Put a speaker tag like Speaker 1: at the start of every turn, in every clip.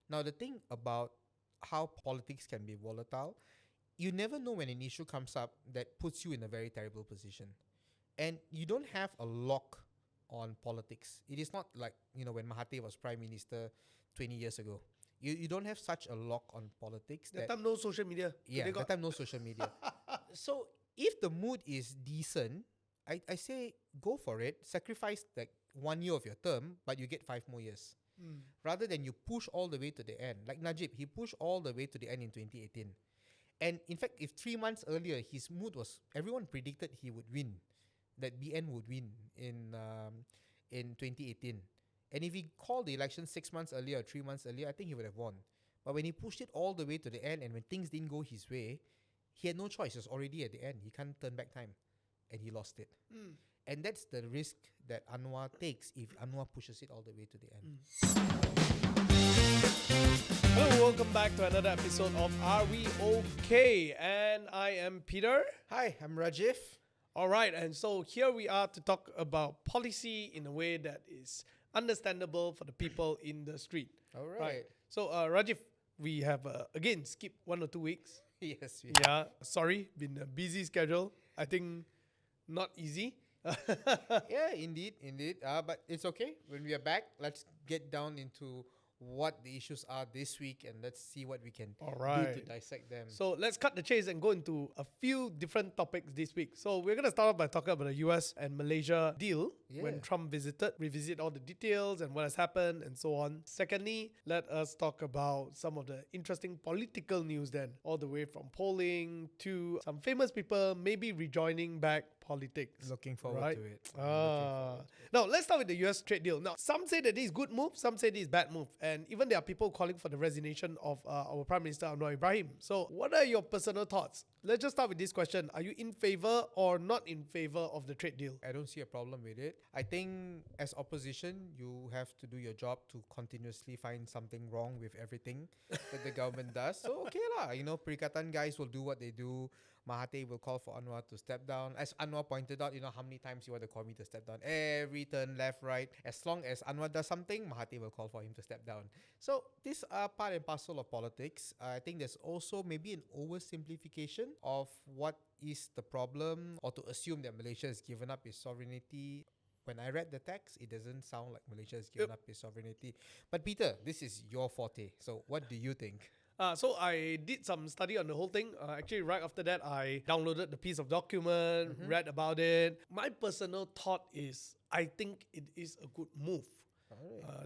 Speaker 1: Now, the thing about how politics can be volatile, you never know when an issue comes up that puts you in a very terrible position. And you don't have a lock on politics. It is not like, when Mahathir was Prime Minister 20 years ago. You don't have such a lock on politics.
Speaker 2: That time no social media.
Speaker 1: Yeah, that time no social media. So if the mood is decent, I say go for it. Sacrifice like 1 year of your term, but you get 5 more years. Rather than you push all the way to the end. Like Najib, he pushed all the way to the end in 2018. And in fact, if 3 months earlier, his mood was, everyone predicted he would win, that BN would win in 2018. And if he called the election 6 months earlier or 3 months earlier, I think he would have won. But when he pushed it all the way to the end and when things didn't go his way, he had no choice. It was already at the end. He can't turn back time. And he lost it. And that's the risk that Anwar takes if Anwar pushes it all the way to the end.
Speaker 2: Hello, welcome back to another episode of Are We Okay? And I am Peter.
Speaker 1: Hi, I'm Rajiv.
Speaker 2: All right, and so here we are to talk about policy in a way that is understandable for the people in the street.
Speaker 1: All right.
Speaker 2: So, Rajiv, we have again skipped 1 or 2 weeks.
Speaker 1: Yes.
Speaker 2: Sorry, been a busy schedule. I think not easy.
Speaker 1: Yeah, indeed. But it's okay. When we are back, let's get down into what the issues are this week and let's see what we can do to dissect them.
Speaker 2: So let's cut the chase and go into a few different topics this week. So we're going to start off by talking about the US and Malaysia deal when Trump visited, revisit all the details and what has happened and so on. Secondly, let us talk about some of the interesting political news then, all the way from polling to some famous people maybe rejoining back politics.
Speaker 1: Looking forward to it.
Speaker 2: Now, let's start with the US trade deal. Now, some say that this is good move, some say this is bad move. And even there are people calling for the resignation of our Prime Minister Anwar Ibrahim. So what are your personal thoughts? Let's just start with this question. Are you in favor or not in favor of the trade deal?
Speaker 1: I don't see a problem with it. I think as opposition, you have to do your job to continuously find something wrong with everything that the government does. So okay lah, Perikatan guys will do what they do. Mahathir will call for Anwar to step down. As Anwar pointed out, how many times you want to call me to step down? Every turn, left, right. As long as Anwar does something, Mahathir will call for him to step down. So these are part and parcel of politics. I think there's also maybe an oversimplification of what is the problem, or to assume that Malaysia has given up its sovereignty. When I read the text, it doesn't sound like Malaysia has given up its sovereignty. But Peter, this is your forte. So what do you think?
Speaker 2: So I did some study on the whole thing. Actually, right after that, I downloaded the piece of document, read about it. My personal thought is, I think it is a good move.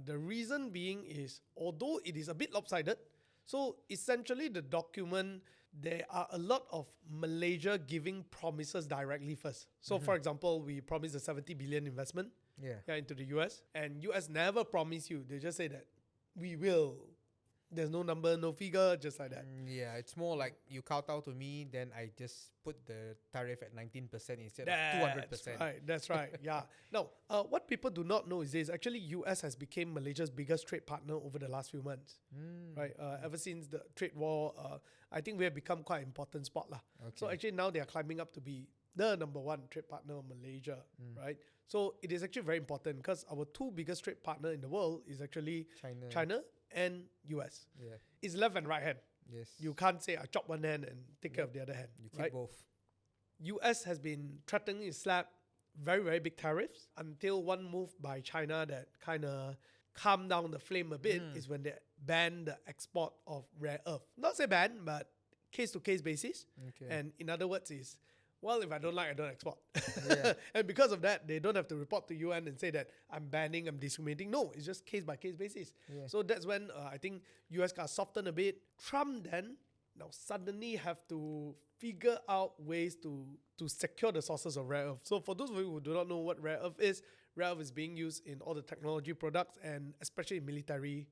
Speaker 2: The reason being is, although it is a bit lopsided, so essentially the document, there are a lot of Malaysia giving promises directly first. So for example, we promised a 70 billion investment into the US, and US never promise you. They just say that we will. There's no number, no figure, just like that.
Speaker 1: Yeah, it's more like you kowtow to me, then I just put the tariff at 19% instead of 200%.
Speaker 2: That's right. Yeah. Now, what people do not know is this. Actually, US has become Malaysia's biggest trade partner over the last few months. Right. Ever since the trade war, I think we have become quite an important spot. Okay. So actually now they are climbing up to be the number one trade partner of Malaysia, right? So it is actually very important because our two biggest trade partner in the world is actually China and US.
Speaker 1: Yeah.
Speaker 2: It's left and right hand.
Speaker 1: Yes.
Speaker 2: You can't say I chop one hand and take care of the other hand.
Speaker 1: You keep both.
Speaker 2: US has been threatening to slap very, very big tariffs until one move by China that kind of calmed down the flame a bit is when they banned the export of rare earth. Not say ban, but case-to-case basis. Okay. And in other words is, well, if I don't like, I don't export. And because of that, they don't have to report to UN and say that I'm banning, I'm discriminating. No, it's just case-by-case basis. Yeah. So that's when I think US got softened a bit. Trump then now suddenly have to figure out ways to secure the sources of rare earth. So for those of you who do not know what rare earth is being used in all the technology products and especially military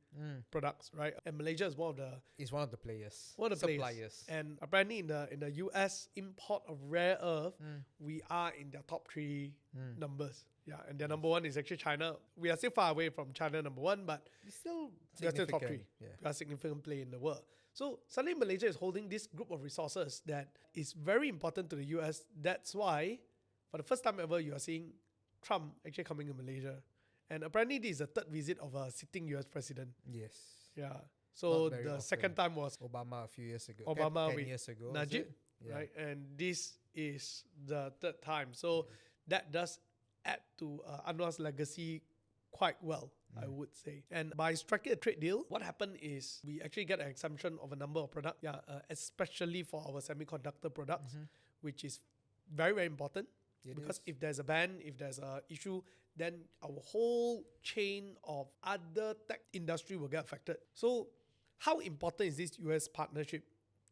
Speaker 2: products, right? And Malaysia is one of the
Speaker 1: players.
Speaker 2: One of the
Speaker 1: suppliers.
Speaker 2: Players. And apparently in the US import of rare earth, we are in their top 3 numbers. Yeah, and their number 1 is actually China. We are still far away from China number 1, but
Speaker 1: it's still
Speaker 2: top 3. Yeah. We are a significant player in the world. So suddenly Malaysia is holding this group of resources that is very important to the US. That's why, for the first time ever, you are seeing Trump actually coming to Malaysia. And apparently this is the 3rd visit of a sitting US president.
Speaker 1: Yes.
Speaker 2: Yeah. So
Speaker 1: very
Speaker 2: the
Speaker 1: often.
Speaker 2: second time was
Speaker 1: Obama a few years ago.
Speaker 2: Obama
Speaker 1: 10
Speaker 2: with
Speaker 1: years ago. is
Speaker 2: Najib,
Speaker 1: it? Yeah.
Speaker 2: right? And this is the third time. So that does add to Anwar's legacy quite well, I would say. And by striking a trade deal, what happened is we actually get an exemption of a number of products, especially for our semiconductor products, which is very, very important.
Speaker 1: It
Speaker 2: Because
Speaker 1: is.
Speaker 2: if there's a ban, if there's a issue, then our whole chain of other tech industry will get affected. So how important is this US partnership?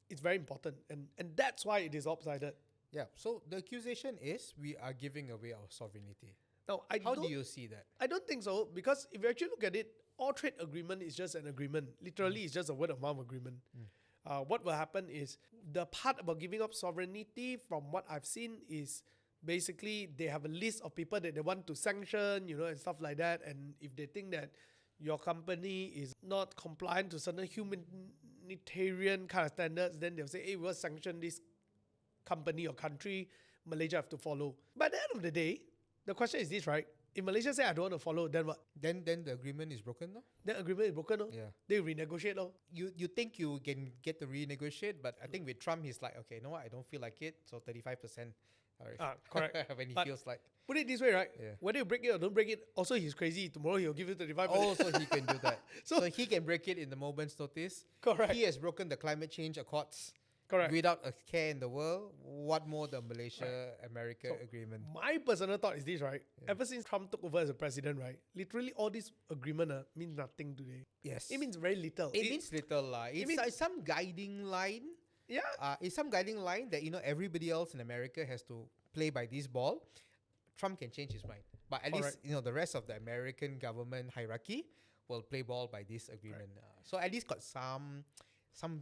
Speaker 2: It's very important. And that's why it is lopsided.
Speaker 1: Yeah. So the accusation is we are giving away our sovereignty.
Speaker 2: Now,
Speaker 1: How do you see that?
Speaker 2: I don't think so, because if you actually look at it, all trade agreement is just an agreement. Literally, it's just a word of mouth agreement. What will happen is the part about giving up sovereignty, from what I've seen, is basically they have a list of people that they want to sanction, and stuff like that. And if they think that your company is not compliant to certain humanitarian kind of standards, then they'll say, hey, we'll sanction this company or country. Malaysia have to follow. But at the end of the day, the question is this, right? If Malaysia say I don't want to follow, then what?
Speaker 1: Then the agreement is broken, no?
Speaker 2: Then agreement is broken, no?
Speaker 1: Yeah.
Speaker 2: They renegotiate, no?
Speaker 1: You think you can get to renegotiate, but I think with Trump he's like, okay, you know what, I don't feel like it, so 35%.
Speaker 2: Correct.
Speaker 1: When he
Speaker 2: But
Speaker 1: feels like.
Speaker 2: Put it this way, right?
Speaker 1: Yeah.
Speaker 2: Whether you break it or don't break it, also he's crazy. Tomorrow he'll give you 35%.
Speaker 1: Oh, so he can do that.
Speaker 2: So-
Speaker 1: so he can break it in the moment's notice.
Speaker 2: Correct.
Speaker 1: He has broken the climate change accords
Speaker 2: Correct.
Speaker 1: without a care in the world. What more the Malaysia-America agreement?
Speaker 2: My personal thought is this, right? Ever since Trump took over as a president, right? Literally all this agreement means nothing today.
Speaker 1: Yes.
Speaker 2: It means very little.
Speaker 1: It means little. It's
Speaker 2: means-
Speaker 1: like some guiding line.
Speaker 2: yeah.
Speaker 1: It's some guiding line that everybody else in America has to play by this ball. Trump can change his mind, but at least the rest of the American government hierarchy will play ball by this agreement. So at least got some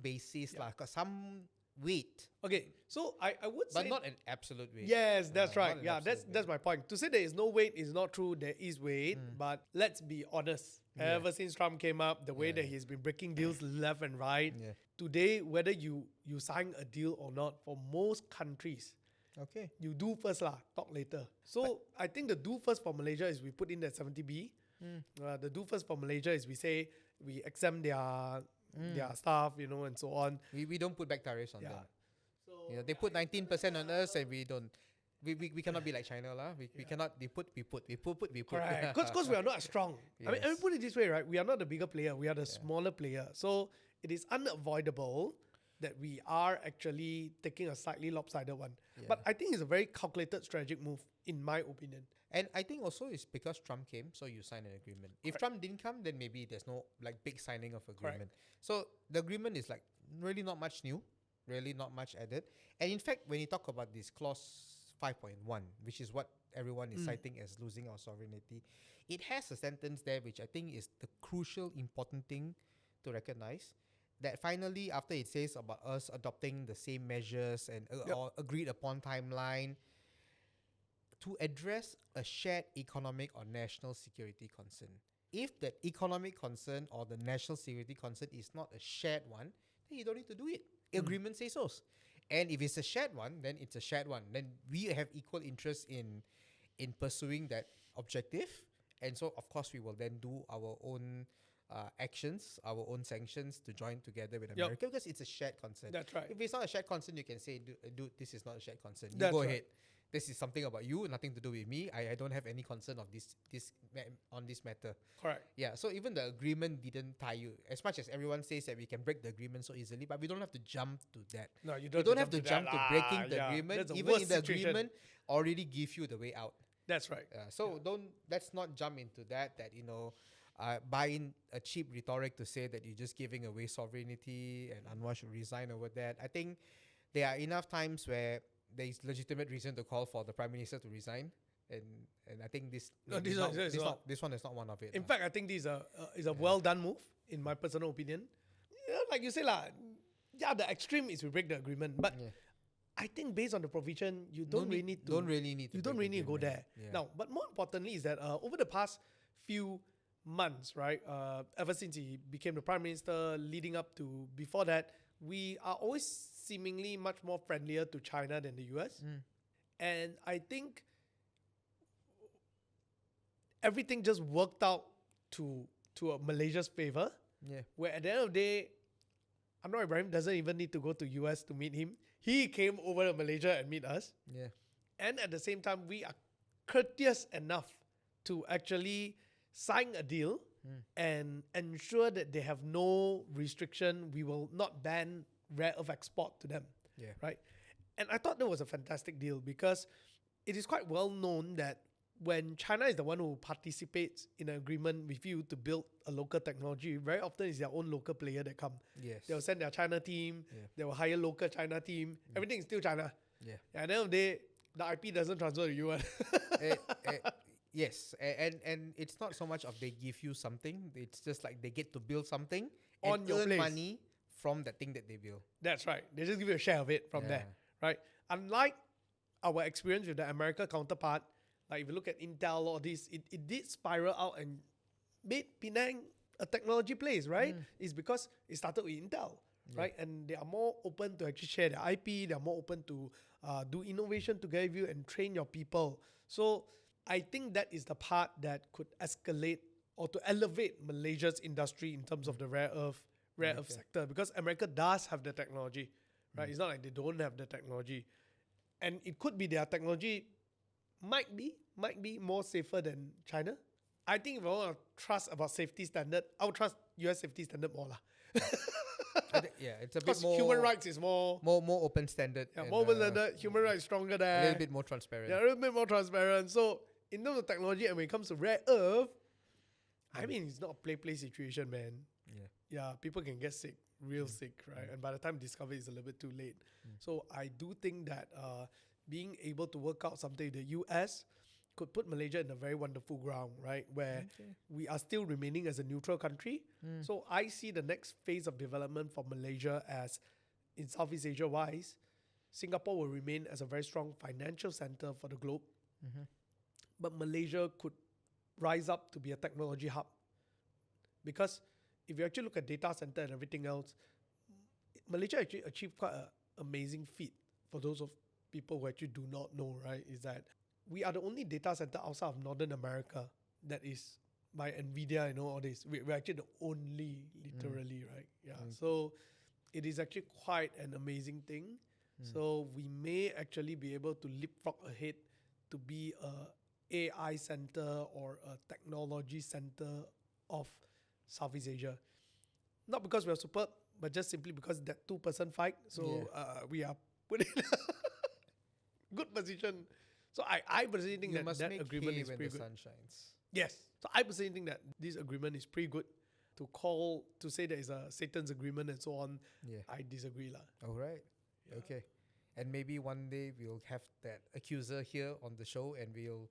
Speaker 1: basis, got some weight,
Speaker 2: Okay, so I would say...
Speaker 1: but not an absolute weight.
Speaker 2: Yes, that's
Speaker 1: Not
Speaker 2: right.
Speaker 1: an
Speaker 2: Yeah,
Speaker 1: absolute
Speaker 2: that's my point. To say there is no weight is not true. There is weight, but let's be honest. Ever since Trump came up, the way that he's been breaking deals left and right,
Speaker 1: Yeah.
Speaker 2: today, whether you sign a deal or not, for most countries,
Speaker 1: Okay.
Speaker 2: you do first lah, talk later. So I think the do first for Malaysia is we put in that 70B. The do first for Malaysia is we say we exempt their stuff, and so on.
Speaker 1: We don't put back tariffs on them.
Speaker 2: So
Speaker 1: They put 19% on us, and we don't. We cannot be like China lah. We cannot. We put.
Speaker 2: correct, because we are not as strong. I mean,
Speaker 1: Yes.
Speaker 2: put it this way, right? We are not the bigger player. We are the smaller player. So it is unavoidable that we are actually taking a slightly lopsided one. But I think it's a very calculated strategic move, in my opinion.
Speaker 1: And I think also it's because Trump came, so you sign an agreement. If Trump didn't come, then maybe there's no big signing of agreement. So the agreement is really not much new, really not much added. And in fact, when you talk about this clause 5.1, which is what everyone is citing as losing our sovereignty, it has a sentence there which I think is the crucial, important thing to recognize. That finally, after it says about us adopting the same measures and or agreed upon timeline, to address a shared economic or national security concern. If that economic concern or the national security concern is not a shared one, then you don't need to do it. Agreement says so. And if it's a shared one, then it's a shared one. Then we have equal interest in pursuing that objective. And so, of course, we will then do our own actions, our own sanctions to join together with America because it's a shared concern.
Speaker 2: That's right.
Speaker 1: If it's not a shared concern, you can say, dude, this is not a shared concern. You
Speaker 2: That's
Speaker 1: go
Speaker 2: right.
Speaker 1: ahead. This is something about you, nothing to do with me. I don't have any concern of on this matter.
Speaker 2: Correct.
Speaker 1: Yeah, so even the agreement didn't tie you. As much as everyone says that we can break the agreement so easily, but we don't have to jump to that.
Speaker 2: No, you
Speaker 1: We don't have to jump to breaking the
Speaker 2: That's
Speaker 1: agreement,
Speaker 2: the
Speaker 1: even
Speaker 2: worst
Speaker 1: if the
Speaker 2: situation.
Speaker 1: agreement already give you the way out.
Speaker 2: That's right.
Speaker 1: So let's not jump into that buy in a cheap rhetoric to say that you're just giving away sovereignty and Anwar should resign over that. I think there are enough times where there is legitimate reason to call for the Prime Minister to resign. And I think this one is not one of it.
Speaker 2: In fact, I think this is a well done move, in my personal opinion. Like you say, the extreme is we break the agreement. But I think based on the provision, you don't really need to go there.
Speaker 1: Yeah.
Speaker 2: Now, but more importantly is that over the past few months, right, ever since he became the Prime Minister, leading up to before that, we are always seemingly much more friendlier to China than the US. And I think everything just worked out to Malaysia's favor.
Speaker 1: Yeah.
Speaker 2: Where at the end of the day, Anwar Ibrahim doesn't even need to go to US to meet him. He came over to Malaysia and meet us.
Speaker 1: Yeah.
Speaker 2: And at the same time, we are courteous enough to actually sign a deal and ensure that they have no restriction. We will not ban rare earth export to them.
Speaker 1: Yeah.
Speaker 2: Right? And I thought that was a fantastic deal because it is quite well known that when China is the one who participates in an agreement with you to build a local technology, very often it's their own local player that come.
Speaker 1: Yes.
Speaker 2: They will send their China team.
Speaker 1: Yeah.
Speaker 2: They will hire local China team. Everything is still China.
Speaker 1: Yeah.
Speaker 2: And at the end of the day, the IP doesn't transfer to you.
Speaker 1: Yes, and it's not so much of they give you something. It's just like they get to build something
Speaker 2: On
Speaker 1: and
Speaker 2: your
Speaker 1: earn
Speaker 2: place.
Speaker 1: money from the thing that they build.
Speaker 2: That's right. They just give you a share of it from there. Right? Unlike our experience with the America counterpart, like if you look at Intel or this, it did spiral out and made Penang a technology place, right? It's because it started with Intel, right? And they are more open to actually share their IP. They are more open to do innovation together with you and train your people. So I think that is the part that could escalate or to elevate Malaysia's industry in terms of the rare earth sector, because America does have the technology, right? It's not like they don't have the technology. And it could be their technology might be more safer than China. I think if I want to trust about safety standard, I would trust US safety standard more lah.
Speaker 1: It's a bit
Speaker 2: Because
Speaker 1: more
Speaker 2: human rights is more
Speaker 1: open standard.
Speaker 2: yeah,
Speaker 1: and,
Speaker 2: more open standard. Human rights stronger there.
Speaker 1: a little bit more transparent.
Speaker 2: Yeah, a little bit more transparent. So in terms of technology, and when it comes to rare earth, I mean it's not a play situation, man. Yeah, people can get sick, real sick, right? And by the time discover, it's a little bit too late. So I do think that being able to work out something in the US could put Malaysia in a very wonderful ground, right? Where we are still remaining as a neutral country. So I see the next phase of development for Malaysia as, in Southeast Asia wise, Singapore will remain as a very strong financial center for the globe. But Malaysia could rise up to be a technology hub. Because if you actually look at data center and everything else, Malaysia actually achieved quite an amazing feat for those of people who actually do not know, right? Is that we are the only data center outside of Northern America that is by NVIDIA and all this. We're actually the only, literally, right? Yeah. So it is actually quite an amazing thing. So we may actually be able to leapfrog ahead to be a AI center or a technology center of Southeast Asia. Not because we are superb, but just simply because that 2% fight. So we are put in a good position. So I personally think that agreement is pretty good.
Speaker 1: Sun shines.
Speaker 2: Yes. So I personally think that this agreement is pretty good. To say there is a Satan's agreement and so on, I disagree lah.
Speaker 1: All right. Yeah. Okay. And maybe one day we'll have that accuser here on the show and we'll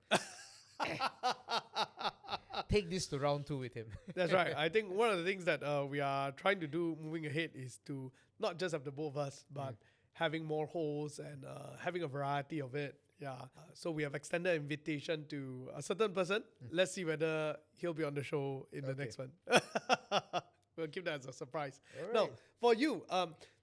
Speaker 1: take this to round 2 with him.
Speaker 2: That's right. I think one of the things that we are trying to do moving ahead is to not just have the both of us, but having more hosts and having a variety of it. Yeah. So we have extended an invitation to a certain person. Let's see whether he'll be on the show in the next one. We'll keep that as a surprise.
Speaker 1: All right.
Speaker 2: Now, for you,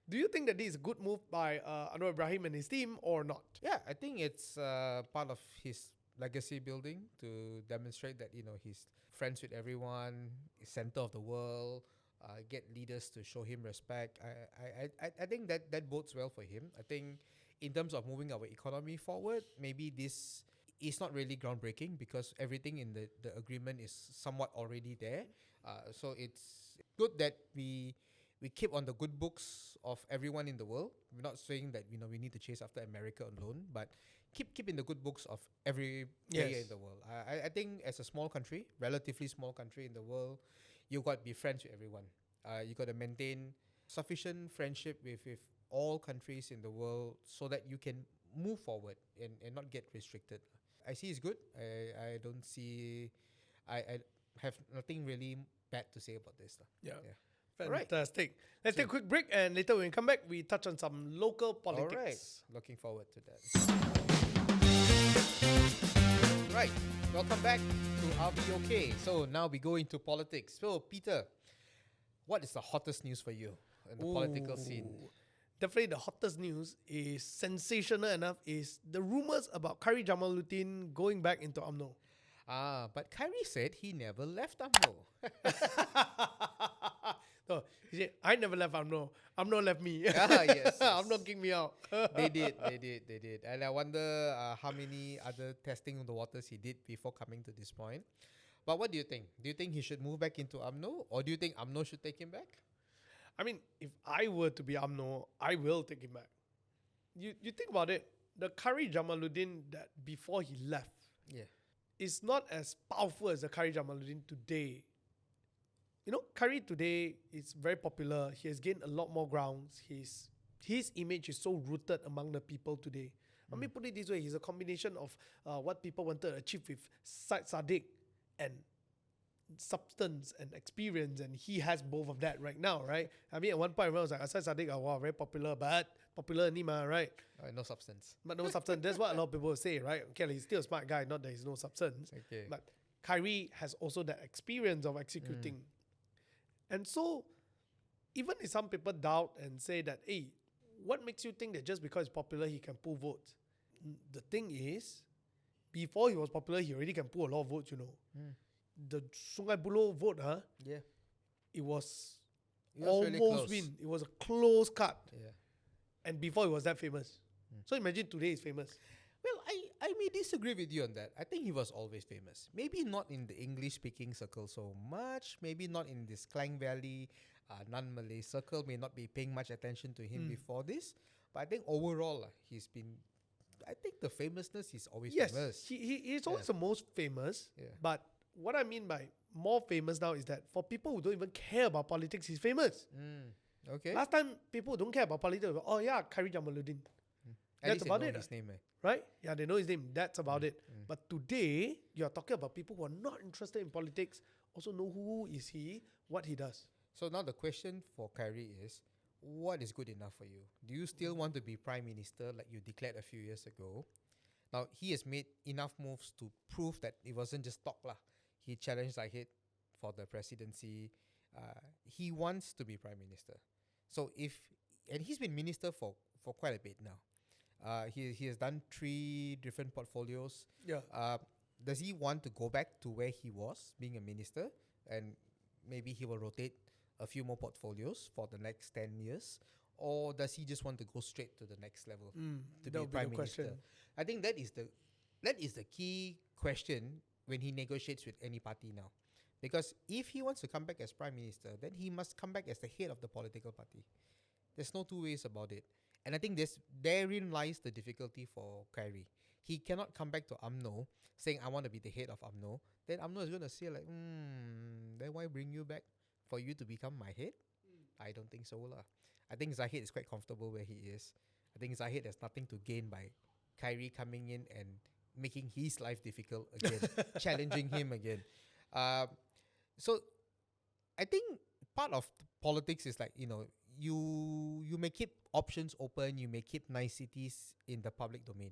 Speaker 2: do you think that this is a good move by Anwar Ibrahim and his team or not?
Speaker 1: Yeah, I think it's part of his legacy building to demonstrate that, he's friends with everyone, he's center of the world, get leaders to show him respect. I think that bodes well for him. I think in terms of moving our economy forward, maybe this is not really groundbreaking because everything in the agreement is somewhat already there. So it's good that we keep on the good books of everyone in the world. We're not saying that we need to chase after America alone, but keep in the good books of every player in the world. I think as a small country, relatively small country in the world, you got to be friends with everyone. You got to maintain sufficient friendship with all countries in the world so that you can move forward and not get restricted. I see it's good. I don't see... I have nothing really bad to say about this.
Speaker 2: Yeah.
Speaker 1: Right.
Speaker 2: Fantastic. Let's take a quick break, and later when we come back, we touch on some local politics.
Speaker 1: All right. Looking forward to that. Right. Welcome back to RBOK. So now we go into politics. So Peter, what is the hottest news for you in the political scene?
Speaker 2: Definitely the hottest news is sensational enough is the rumors about Khairy Jamaluddin going back into UMNO.
Speaker 1: But Khairy said he never left UMNO.
Speaker 2: No, he said, I never left UMNO. UMNO left me.
Speaker 1: Yes.
Speaker 2: UMNO kicked me out.
Speaker 1: They did. And I wonder how many other testing of the waters he did before coming to this point. But what do you think? Do you think he should move back into UMNO, or do you think UMNO should take him back?
Speaker 2: I mean, if I were to be UMNO, I will take him back. You think about it, the Khairy Jamaluddin that before he left
Speaker 1: Yeah.
Speaker 2: is not as powerful as the Khairy Jamaluddin today. You know, Khairy today is very popular. He has gained a lot more grounds. His image is so rooted among the people today. Let me put it this way: he's a combination of what people wanted to achieve with Syed Saddiq and substance and experience, and he has both of that right now, right? I mean, at one point, I was like, Syed Saddiq, wow, very popular, but popular anima, right?
Speaker 1: No substance.
Speaker 2: But no substance. That's what a lot of people say, right? Okay, he's still a smart guy, not that he's no substance.
Speaker 1: Okay.
Speaker 2: But Khairy has also that experience of executing. And so, even if some people doubt and say that, hey, what makes you think that just because he's popular, he can pull votes? The thing is, before he was popular, he already can pull a lot of votes, you know. The Sungai Buloh vote,
Speaker 1: Yeah.
Speaker 2: it was
Speaker 1: It was really
Speaker 2: almost
Speaker 1: close.
Speaker 2: win. It was a close cut.
Speaker 1: Yeah.
Speaker 2: And before he was that famous. So imagine today he's famous.
Speaker 1: Well, I may disagree with you on that. I think he was always famous. Maybe not in the English-speaking circle so much. Maybe not in this Klang Valley, non-Malay circle. May not be paying much attention to him before this. But I think overall, he's been... I think the famousness is always
Speaker 2: Yes,
Speaker 1: famous.
Speaker 2: he's always the most famous.
Speaker 1: Yeah.
Speaker 2: But what I mean by more famous now is that for people who don't even care about politics, he's famous.
Speaker 1: Okay.
Speaker 2: Last time, people who don't care about politics, were, oh yeah, Khairy Jamaluddin.
Speaker 1: At
Speaker 2: That's
Speaker 1: least they
Speaker 2: about
Speaker 1: know
Speaker 2: it.
Speaker 1: his name, eh?
Speaker 2: Right? Yeah, they know his name. That's about it. But today, you're talking about people who are not interested in politics, also know who is he, what he does.
Speaker 1: So now the question for Khairy is, what is good enough for you? Do you still want to be Prime Minister like you declared a few years ago? Now, he has made enough moves to prove that it wasn't just talk lah. He challenged Zahid for the presidency. He wants to be Prime Minister. So and he's been minister for quite a bit now. He has done 3 different portfolios.
Speaker 2: Yeah.
Speaker 1: Does he want to go back to where he was being a minister, and maybe he will rotate a few more portfolios for the next 10 years, or does he just want to go straight to the next level to be Prime Minister? I think that is the key question when he negotiates with any party now. Because if he wants to come back as Prime Minister, then he must come back as the head of the political party. There's no two ways about it. And I think therein lies the difficulty for Khairy. He cannot come back to UMNO saying, I want to be the head of UMNO. Then UMNO is going to say like, then why bring you back? For you to become my head? I don't think so lah. I think Zahid is quite comfortable where he is. I think Zahid has nothing to gain by Khairy coming in and making his life difficult again, challenging him again. So I think part of politics is like, you may keep options open, you may keep niceties in the public domain.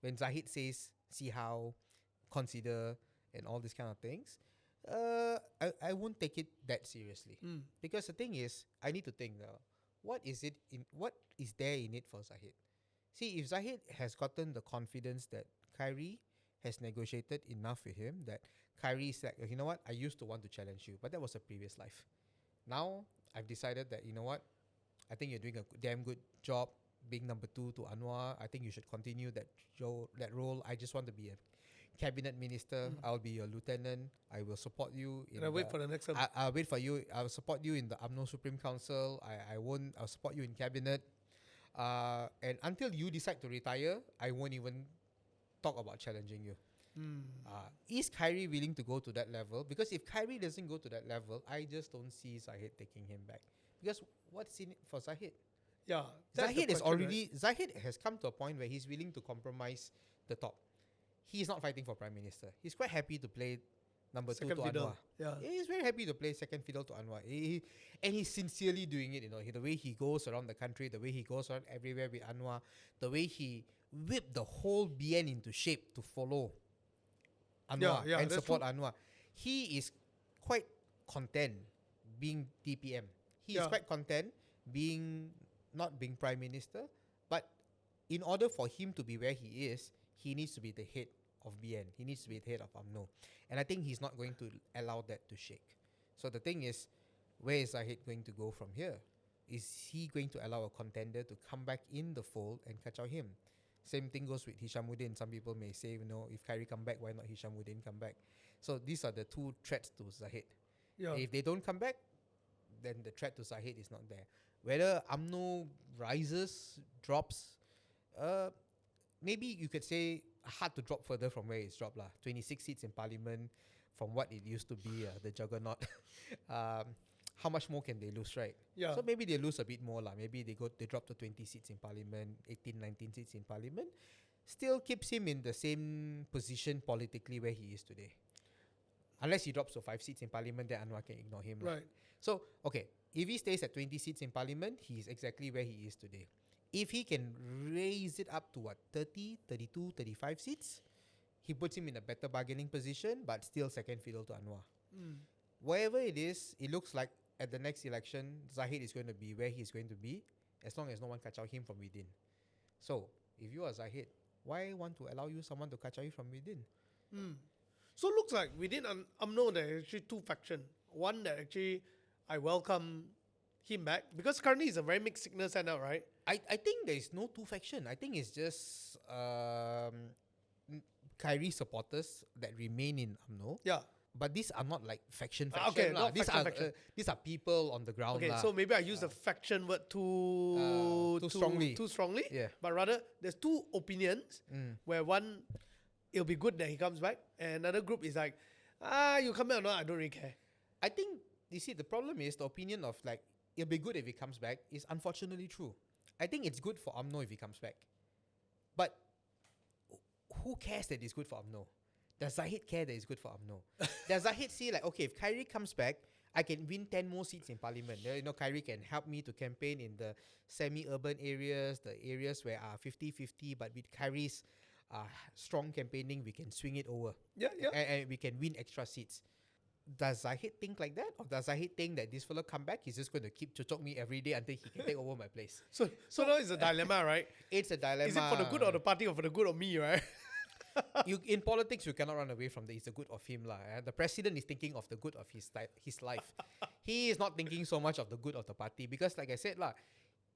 Speaker 1: When Zahid says, see how, consider, and all these kind of things, I won't take it that seriously. Because the thing is, I need to think, what is there in it for Zahid? See, if Zahid has gotten the confidence that Khairy has negotiated enough with him, that Khairy is like, you know what, I used to want to challenge you, but that was a previous life. Now, I've decided that, you know what, I think you're doing a damn good job being number 2 to Anwar. I think you should continue that role. I just want to be a cabinet minister. I'll be your lieutenant. I will support you.
Speaker 2: I'll wait for the next one.
Speaker 1: I'll wait for you. I'll support you in the UMNO Supreme Council. I'll support you in cabinet. And until you decide to retire, I won't even talk about challenging you. Is Khairy willing to go to that level? Because if Khairy doesn't go to that level, I just don't see Zahid taking him back. Because what's in it for Zahid?
Speaker 2: Yeah,
Speaker 1: Zahid has come to a point where he's willing to compromise the top. He's not fighting for Prime Minister. He's quite happy to play number 2 to Anwar.
Speaker 2: Yeah.
Speaker 1: He's very happy to play second fiddle to Anwar. And he's sincerely doing it, the way he goes around the country, the way he goes around everywhere with Anwar, the way he whipped the whole BN into shape to follow Anwar and support Anwar. He is quite content being DPM. He is quite content not being Prime Minister, but in order for him to be where he is, he needs to be the head of BN. He needs to be the head of UMNO. And I think he's not going to allow that to shake. So the thing is, where is Zahid going to go from here? Is he going to allow a contender to come back in the fold and kacau him? Same thing goes with Hishamuddin. Some people may say, if Khairy come back, why not Hishamuddin come back? So these are the two threats to Zahid.
Speaker 2: Yeah.
Speaker 1: If they don't come back, then the threat to Zahid is not there. Whether UMNO rises, drops, maybe you could say hard to drop further from where it's dropped. 26 seats in parliament from what it used to be, the juggernaut. How much more can they lose, right?
Speaker 2: Yeah.
Speaker 1: So maybe they lose a bit more. Maybe they drop to 20 seats in parliament, 18, 19 seats in parliament. Still keeps him in the same position politically where he is today. Unless he drops to 5 seats in parliament, then Anwar can ignore him.
Speaker 2: Right.
Speaker 1: So, okay, if he stays at 20 seats in parliament, he is exactly where he is today. If he can raise it up to 30, 32, 35 seats, he puts him in a better bargaining position, but still second fiddle to Anwar. Wherever it is, it looks like at the next election, Zahid is going to be where he's going to be, as long as no one kacau him from within. So, if you are Zahid, why want to allow someone to kacau you from within?
Speaker 2: So it looks like within UMNO there are actually two factions. One that actually I welcome him back, because currently it's a very mixed signal sent out, right?
Speaker 1: I think there is no two faction. I think it's just Khairy supporters that remain in UMNO.
Speaker 2: Yeah.
Speaker 1: But these are not like faction.
Speaker 2: Okay,
Speaker 1: lah.
Speaker 2: not
Speaker 1: These
Speaker 2: faction,
Speaker 1: are
Speaker 2: faction.
Speaker 1: These are people on the ground.
Speaker 2: Okay, so maybe I use the faction word too
Speaker 1: strongly.
Speaker 2: Too strongly.
Speaker 1: Yeah.
Speaker 2: But rather, there's two opinions where one, it'll be good that he comes back, and another group is like, you come back or not, I don't really care.
Speaker 1: I think, you see, the problem is the opinion of like, it'll be good if he comes back is unfortunately true. I think it's good for UMNO if he comes back. But who cares that it's good for UMNO? Does Zahid care that it's good for UMNO? Does Zahid see like, okay, if Khairy comes back, I can win 10 more seats in parliament. Khairy can help me to campaign in the semi-urban areas, the areas where are 50-50, but with Khairy's strong campaigning, we can swing it over.
Speaker 2: Yeah.
Speaker 1: And we can win extra seats. Does Zahid think like that? Or does Zahid think that this fellow come back, he's just going to keep chochok me every day until he can take over my place?
Speaker 2: So now it's a dilemma, right?
Speaker 1: It's a dilemma.
Speaker 2: Is it for the good of the party or for the good of me, right?
Speaker 1: In politics, you cannot run away from it's the good of him. The president is thinking of the good of his life. He is not thinking so much of the good of the party because, like I said,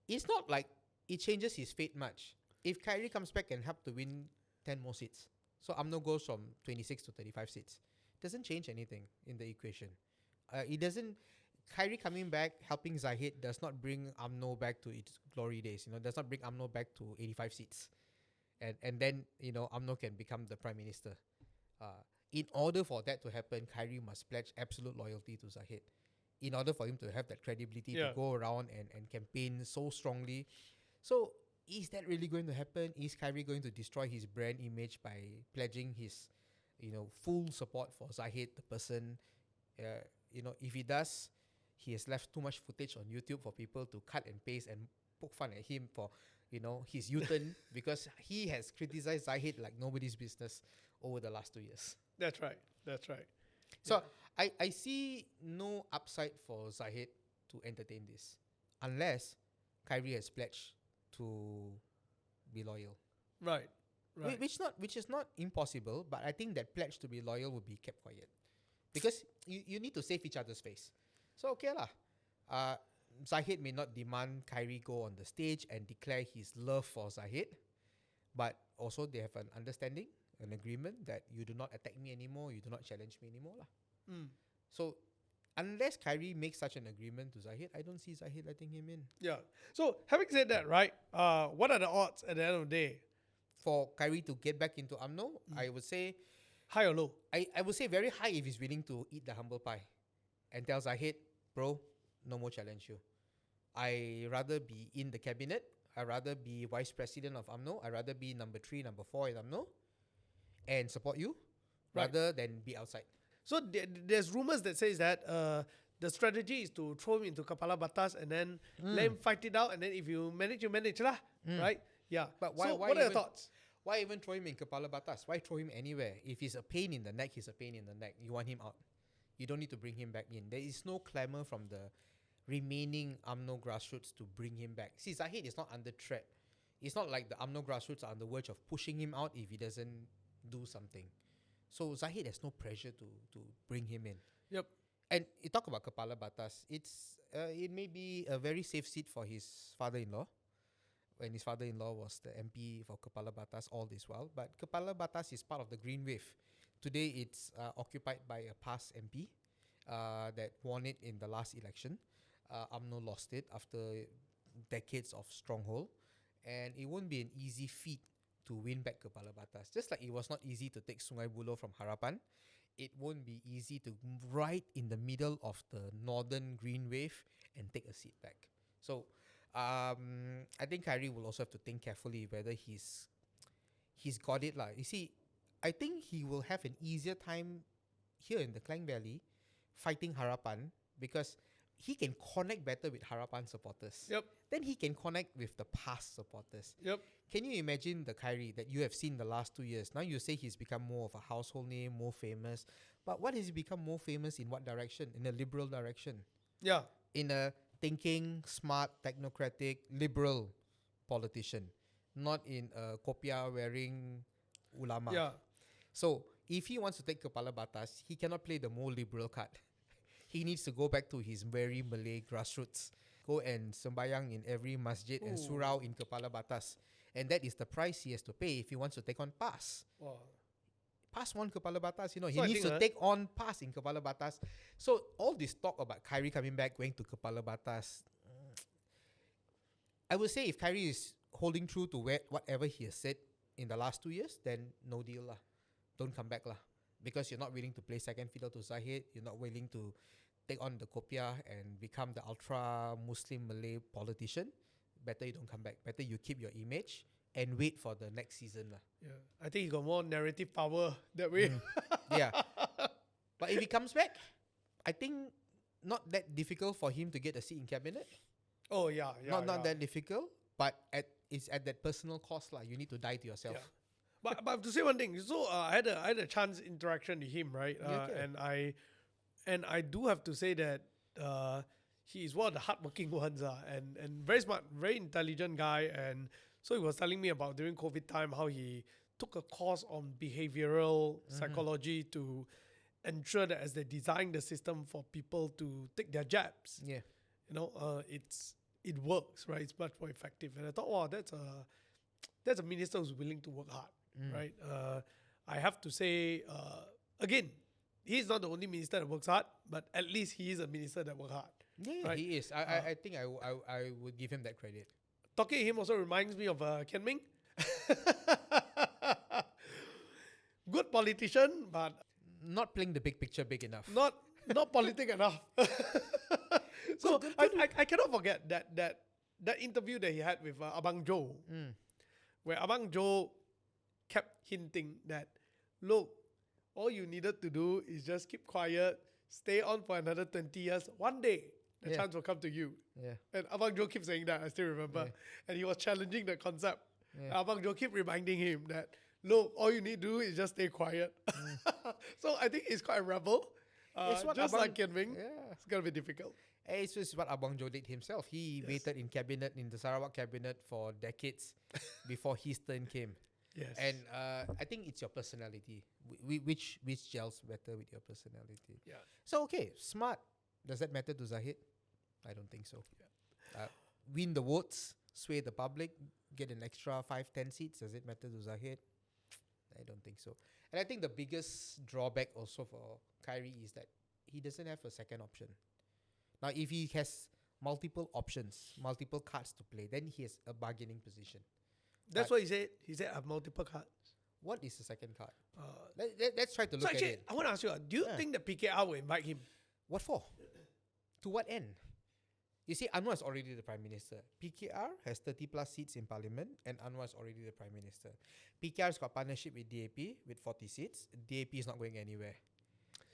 Speaker 1: it's not like it changes his fate much. If Khairy comes back and help to win 10 more seats, so UMNO goes from 26 to 35 seats, doesn't change anything in the equation. It doesn't. Khairy coming back, helping Zahid, does not bring UMNO back to its glory days. Does not bring UMNO back to 85 seats. And then, UMNO can become the prime minister. In order for that to happen, Khairy must pledge absolute loyalty to Zahid. In order for him to have that credibility to go around and campaign so strongly. So, is that really going to happen? Is Khairy going to destroy his brand image by pledging his, full support for Zahid, the person? If he does, he has left too much footage on YouTube for people to cut and paste and poke fun at him for his U-turn because he has criticized Zahid like nobody's business over the last 2 years.
Speaker 2: That's right.
Speaker 1: So I see no upside for Zahid to entertain this unless Khairy has pledged to be loyal.
Speaker 2: Right.
Speaker 1: Which is not impossible, but I think that pledge to be loyal would be kept quiet because you need to save each other's face. So okay lah. Zahid may not demand Khairy go on the stage and declare his love for Zahid, but also they have an understanding, an agreement that you do not attack me anymore, you do not challenge me anymore. So unless Khairy makes such an agreement to Zahid, I don't see Zahid letting him in.
Speaker 2: Yeah. So having said that, right, what are the odds at the end of the day?
Speaker 1: For Khairy to get back into UMNO, I would say
Speaker 2: high or low?
Speaker 1: I would say very high if he's willing to eat the humble pie and tell Zahid, bro, no more challenge you. I rather be in the cabinet. I rather be vice president of UMNO. I rather be number 3, number 4 in UMNO and support you rather than be outside.
Speaker 2: So there's rumors that says that the strategy is to throw him into Kepala Batas and then let him fight it out, and then if you manage lah, right? Yeah.
Speaker 1: But
Speaker 2: why what are your thoughts?
Speaker 1: Why even throw him in Kepala Batas? Why throw him anywhere? If he's a pain in the neck, he's a pain in the neck. You want him out. You don't need to bring him back in. There is no clamour from the remaining UMNO grassroots to bring him back. See, Zahid is not under threat. It's not like the UMNO grassroots are on the verge of pushing him out if he doesn't do something. So Zahid has no pressure to bring him in.
Speaker 2: Yep.
Speaker 1: And you talk about Kepala Batas. It may be a very safe seat for his father-in-law. When his father-in-law was the MP for Kepala Batas all this while. But Kepala Batas is part of the Green Wave. Today it's occupied by a past MP that won it in the last election. UMNO lost it after decades of stronghold. And it won't be an easy feat to win back Kepala Batas. Just like it was not easy to take Sungai Buloh from Harapan, it won't be easy to right in the middle of the northern Green Wave and take a seat back. So I think Khairy will also have to think carefully whether he's got it lah. You see, I think he will have an easier time here in the Klang Valley fighting Harapan because he can connect better with Harapan supporters.
Speaker 2: Yep.
Speaker 1: Then he can connect with the past supporters.
Speaker 2: Yep.
Speaker 1: Can you imagine the Khairy that you have seen the last 2 years? Now you say he's become more of a household name, more famous. But what has he become more famous in what direction? In a liberal direction.
Speaker 2: Yeah.
Speaker 1: In a thinking, smart, technocratic, liberal politician. Not in a kopia wearing ulama.
Speaker 2: Yeah.
Speaker 1: So if he wants to take Kepala Batas, he cannot play the more liberal card. He needs to go back to his very Malay grassroots. Go and sembayang in every masjid and surau in Kepala Batas. And that is the price he has to pay if he wants to take on PAS.
Speaker 2: Wow.
Speaker 1: PAS won Kepala Batas,
Speaker 2: So
Speaker 1: he
Speaker 2: I
Speaker 1: needs
Speaker 2: think
Speaker 1: to take on PAS in Kepala Batas. So all this talk about Khairy coming back, going to Kepala Batas, I would say if Khairy is holding true to whatever he has said in the last 2 years, then no deal lah. Don't come back lah. Because you're not willing to play second fiddle to Zahid, you're not willing to take on the Kopiah and become the ultra-Muslim Malay politician, better you don't come back. Better you keep your image and wait for the next season lah.
Speaker 2: Yeah. I think he got more narrative power that way.
Speaker 1: Yeah. But if he comes back, I think not that difficult for him to get a seat in cabinet.
Speaker 2: Oh, yeah.
Speaker 1: Not that difficult, but it's at that personal cost lah. You need to die to yourself.
Speaker 2: Yeah. But I have to say one thing. So I had a chance interaction with him, right?
Speaker 1: Okay.
Speaker 2: And I do have to say that he is one of the hardworking ones, and very smart, very intelligent guy. And so he was telling me about during COVID time how he took a course on behavioral psychology to ensure that as they design the system for people to take their jabs,
Speaker 1: Yeah.
Speaker 2: It works, right? It's much more effective. And I thought, wow, that's a minister who's willing to work hard, right? I have to say, again, he's not the only minister that works hard, but at least he is a minister that works hard.
Speaker 1: Yeah,
Speaker 2: right?
Speaker 1: he is. I think I would give him that credit.
Speaker 2: Talking to him also reminds me of Ken Ming. Good politician, but
Speaker 1: Not playing the big picture big enough.
Speaker 2: not politic enough. So I cannot forget that interview that he had with Abang Joe, where Abang Joe kept hinting that, look, all you needed to do is just keep quiet, stay on for another 20 years. One day, the chance will come to you.
Speaker 1: Yeah.
Speaker 2: And Abang Joe keeps saying that, I still remember.
Speaker 1: Yeah.
Speaker 2: And he was challenging the concept.
Speaker 1: Yeah.
Speaker 2: Abang Joe keep reminding him that, look, all you need to do is just stay quiet. So I think he's quite a rebel.
Speaker 1: It's what
Speaker 2: Just like Ken Ming.
Speaker 1: Yeah.
Speaker 2: It's going to be difficult.
Speaker 1: It's just what Abang Joe did himself. He waited in the Sarawak cabinet for decades before his turn came.
Speaker 2: Yes.
Speaker 1: And I think it's your personality, which gels better with your personality.
Speaker 2: Yeah.
Speaker 1: So okay, smart. Does that matter to Zahid? I don't think so. Yeah. Win the votes, sway the public, get an extra 5-10 seats. Does it matter to Zahid? I don't think so. And I think the biggest drawback also for Khairy is that he doesn't have a second option. Now, if he has multiple options, multiple cards to play, then he has a bargaining position.
Speaker 2: That's what he said. He said I have multiple cards.
Speaker 1: What is the second card? Let's try to look
Speaker 2: So
Speaker 1: at
Speaker 2: actually,
Speaker 1: it.
Speaker 2: I want to ask you, do you think the PKR will invite him?
Speaker 1: What for? To what end? You see, Anwar is already the Prime Minister. PKR has 30 plus seats in Parliament and Anwar is already the Prime Minister. PKR's got partnership with DAP with 40 seats. DAP is not going anywhere.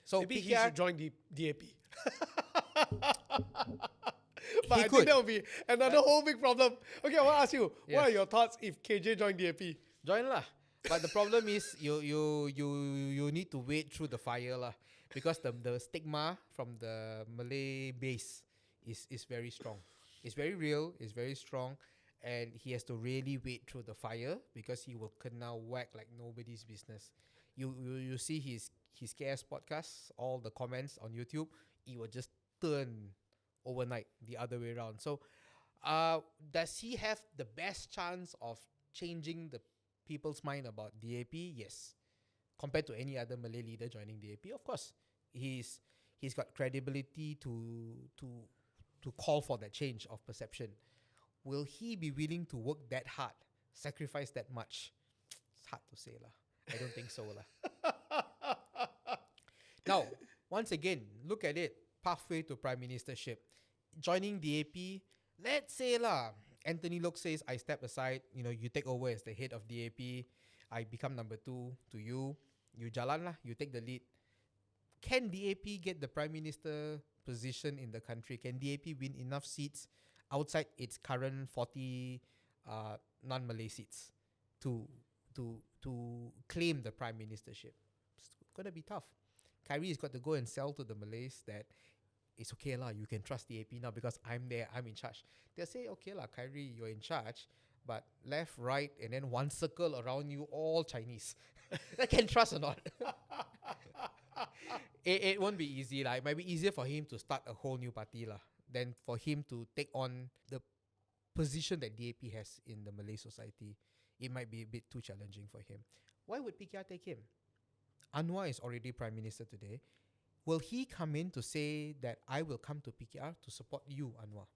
Speaker 1: So
Speaker 2: Maybe
Speaker 1: PKR,
Speaker 2: he should join the DAP. But I
Speaker 1: could.
Speaker 2: think that will be another whole big problem. Okay, I want to ask you,
Speaker 1: Yes.
Speaker 2: what are your thoughts if KJ joined DAP?
Speaker 1: join lah. But the problem is you need to wade through the fire lah, because the stigma from the Malay base is very strong. It's very real. It's very strong, and he has to really wade through the fire because he will now whack like nobody's business. You see his KS podcast, all the comments on YouTube. it will just turn overnight the other way around. So, does he have the best chance of changing the people's mind about DAP? Yes. Compared to any other Malay leader joining DAP, of course, he's got credibility to call for that change of perception. Will he be willing to work that hard, sacrifice that much? It's hard to say lah. I don't think so lah. Now, once again, look at it. Pathway to prime ministership. Joining DAP, let's say lah, Anthony Lok says, I step aside, you take over as the head of DAP. I become number 2 to you. You jalan lah, you take the lead. Can DAP get the prime minister position in the country? Can DAP win enough seats outside its current 40 non-Malay seats to claim the prime ministership? It's gonna be tough. Khairy has got to go and sell to the Malays that it's okay lah, you can trust DAP now because I'm there, I'm in charge. They'll say, okay lah, Khairy, you're in charge, but left, right, and then one circle around you, all Chinese. I can trust or not? It won't be easy lah. It might be easier for him to start a whole new party lah than for him to take on the position that DAP has in the Malay society. It might be a bit too challenging for him. Why would PKR take him? Anwar is already prime minister today. Will he come in to say that I will come to PKR to support you, Anwar,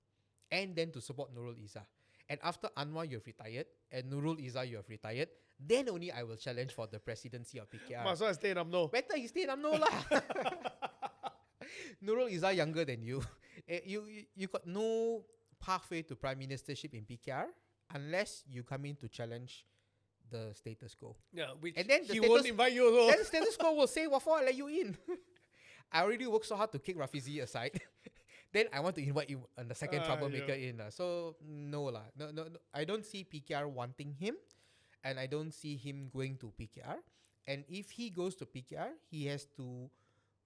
Speaker 1: and then to support Nurul Izzah? And after Anwar, you have retired, and Nurul Izzah, you have retired, then only I will challenge for the presidency of PKR.
Speaker 2: Might as well stay in UMNO.
Speaker 1: Better he stay in UMNO lah. Nurul Izzah younger than you. You got no pathway to prime ministership in PKR unless you come in to challenge the status quo.
Speaker 2: Yeah, which
Speaker 1: and then
Speaker 2: he won't invite you also.
Speaker 1: Then the status quo will say, what for I let you in? I already worked so hard to kick Rafizi aside. Then I want to invite you and the second troublemaker in. So no lah. No. I don't see PKR wanting him, and I don't see him going to PKR. And if he goes to PKR, he has to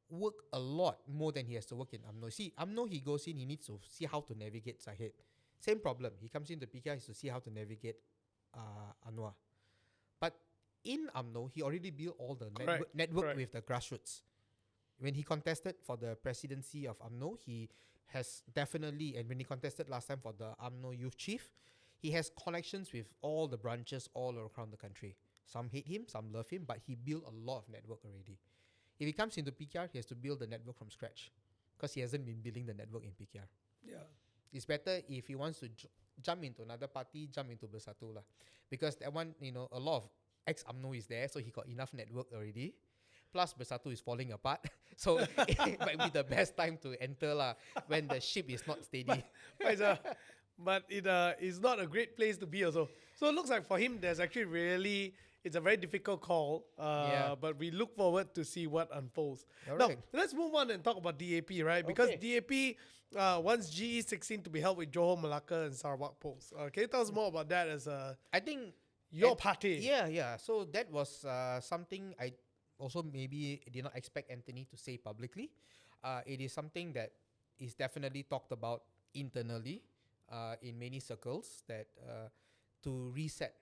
Speaker 1: work a lot more than he has to work in UMNO. See, UMNO, he goes in, he needs to see how to navigate Zahid. Same problem. He comes into PKR, he has to see how to navigate Anwar. But in UMNO, he already built all the network with the grassroots. When he contested for the presidency of UMNO, he has definitely, and when he contested last time for the UMNO youth chief, he has connections with all the branches all around the country. Some hate him, some love him, but he built a lot of network already. If he comes into PKR, he has to build the network from scratch because he hasn't been building the network in PKR.
Speaker 2: Yeah.
Speaker 1: It's better if he wants to jump into another party, jump into Bersatu lah. Because that one, a lot of ex-UMNO is there, so he got enough network already. Plus, Bersatu is falling apart. So it might be the best time to enter lah, when the ship is not steady.
Speaker 2: But it is not a great place to be also. So it looks like for him, there's actually really, it's a very difficult call. But we look forward to see what unfolds. Now, let's move on and talk about DAP, right? Because DAP wants GE16 to be held with Johor, Malacca and Sarawak Post. Can you tell us more about that as
Speaker 1: I think
Speaker 2: your party?
Speaker 1: Yeah. So that was something I also maybe did not expect Anthony to say publicly. It is something that is definitely talked about internally in many circles, that to reset,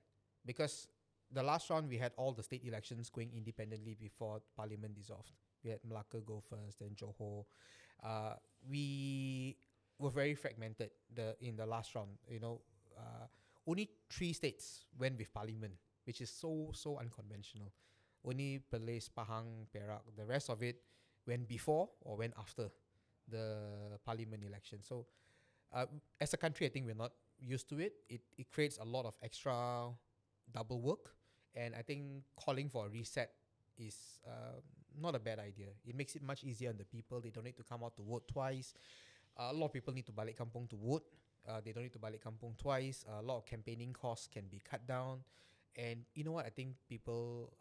Speaker 1: because the last round we had all the state elections going independently before Parliament dissolved. We had Malacca go first, then Johor. We were very fragmented in the last round. Only 3 states went with Parliament, which is so unconventional. Only Perlis, Pahang, Perak. The rest of it went before or went after the Parliament election. So as a country, I think we're not used to it. It creates a lot of extra double work. And I think calling for a reset is not a bad idea. It makes it much easier on the people. They don't need to come out to vote twice. A lot of people need to balik kampung to vote. They don't need to balik kampung twice. A lot of campaigning costs can be cut down. And you know what? I think people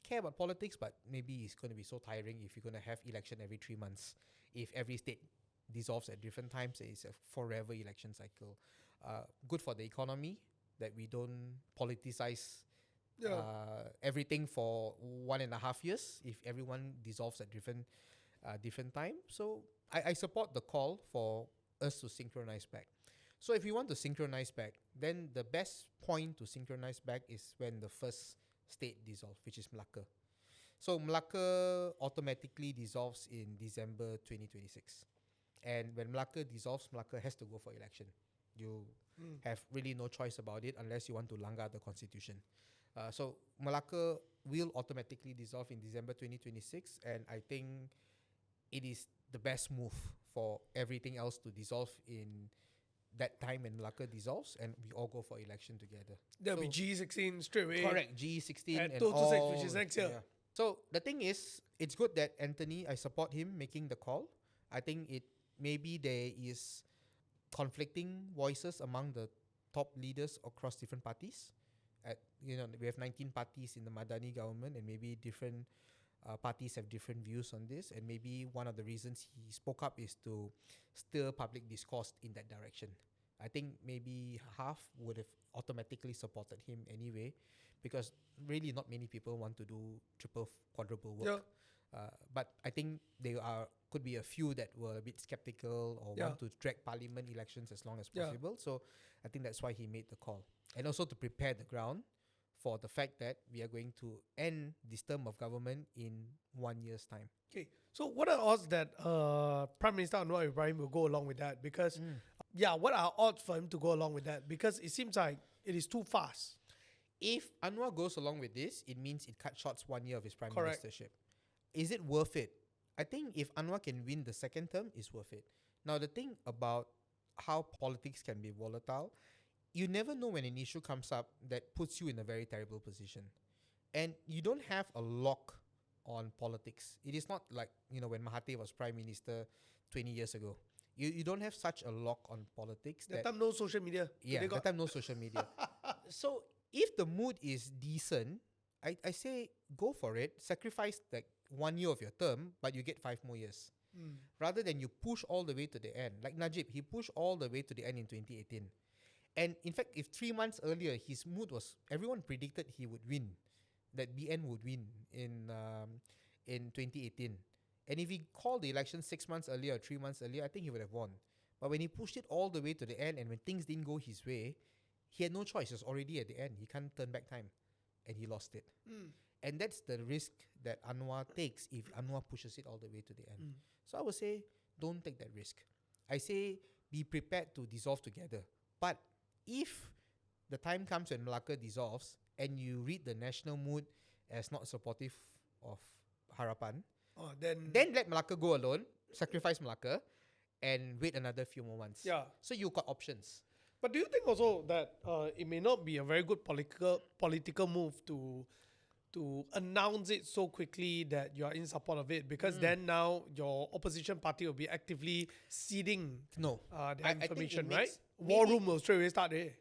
Speaker 1: care about politics, but maybe it's going to be so tiring if you're going to have election every 3 months. If every state dissolves at different times, it's a forever election cycle. Good for the economy that we don't politicize everything for 1.5 years if everyone dissolves at different time. So I support the call for us to synchronize back. So if you want to synchronize back, then the best point to synchronize back is when the first state dissolves, which is Malacca. So Melaka automatically dissolves in December 2026. And when Melaka dissolves, Melaka has to go for election. You have really no choice about it unless you want to langgar the constitution. So Melaka will automatically dissolve in December 2026, and I think it is the best move for everything else to dissolve in that time when Melaka dissolves, and we all go for election together.
Speaker 2: There'll be G16 straight away.
Speaker 1: Correct, G16
Speaker 2: At
Speaker 1: and
Speaker 2: 226,
Speaker 1: all.
Speaker 2: which is next year.
Speaker 1: Yeah. So the thing is, it's good that Anthony, I support him making the call. I think it maybe there is conflicting voices among the top leaders across different parties. We have 19 parties in the Madani government, and maybe different parties have different views on this. And maybe one of the reasons he spoke up is to stir public discourse in that direction. I think maybe half would have automatically supported him anyway, because really not many people want to do triple, quadruple work. But I think there could be a few that were a bit skeptical or want to drag parliament elections as long as possible. So I think that's why he made the call. And also to prepare the ground for the fact that we are going to end this term of government in 1 year's time.
Speaker 2: Okay, so what are odds that Prime Minister Anwar Ibrahim will go along with that? Because, what are odds for him to go along with that? Because it seems like it is too fast.
Speaker 1: If Anwar goes along with this, it means it cuts short 1 year of his prime
Speaker 2: Correct.
Speaker 1: ministership. Is it worth it? I think if Anwar can win the second term, it's worth it. Now, the thing about how politics can be volatile, you never know when an issue comes up that puts you in a very terrible position. And you don't have a lock on politics. It is not like, when Mahathir was prime minister 20 years ago. You don't have such a lock on politics.
Speaker 2: That time no social media.
Speaker 1: Yeah, that time no social media. So if the mood is decent, I say go for it. Sacrifice like 1 year of your term, but you get 5 more years. Rather than you push all the way to the end. Like Najib, he pushed all the way to the end in 2018. And in fact, if 3 months earlier, his mood was, everyone predicted he would win, that BN would win in 2018. And if he called the election 6 months earlier or 3 months earlier, I think he would have won. But when he pushed it all the way to the end, and when things didn't go his way, he had no choice. It was already at the end. He can't turn back time. And he lost it. And that's the risk that Anwar takes if Anwar pushes it all the way to the end. So I would say, don't take that risk. I say, be prepared to dissolve together. But if the time comes when Melaka dissolves and you read the national mood as not supportive of Harapan, then let Melaka go alone, sacrifice Melaka, and wait another few more months.
Speaker 2: Yeah.
Speaker 1: So you got options.
Speaker 2: But do you think also that it may not be a very good political move to announce it so quickly that you are in support of it? Because then now your opposition party will be actively seeding
Speaker 1: No.
Speaker 2: the
Speaker 1: I
Speaker 2: information,
Speaker 1: think it
Speaker 2: right?
Speaker 1: makes-
Speaker 2: War
Speaker 1: maybe-
Speaker 2: room will straight away start there.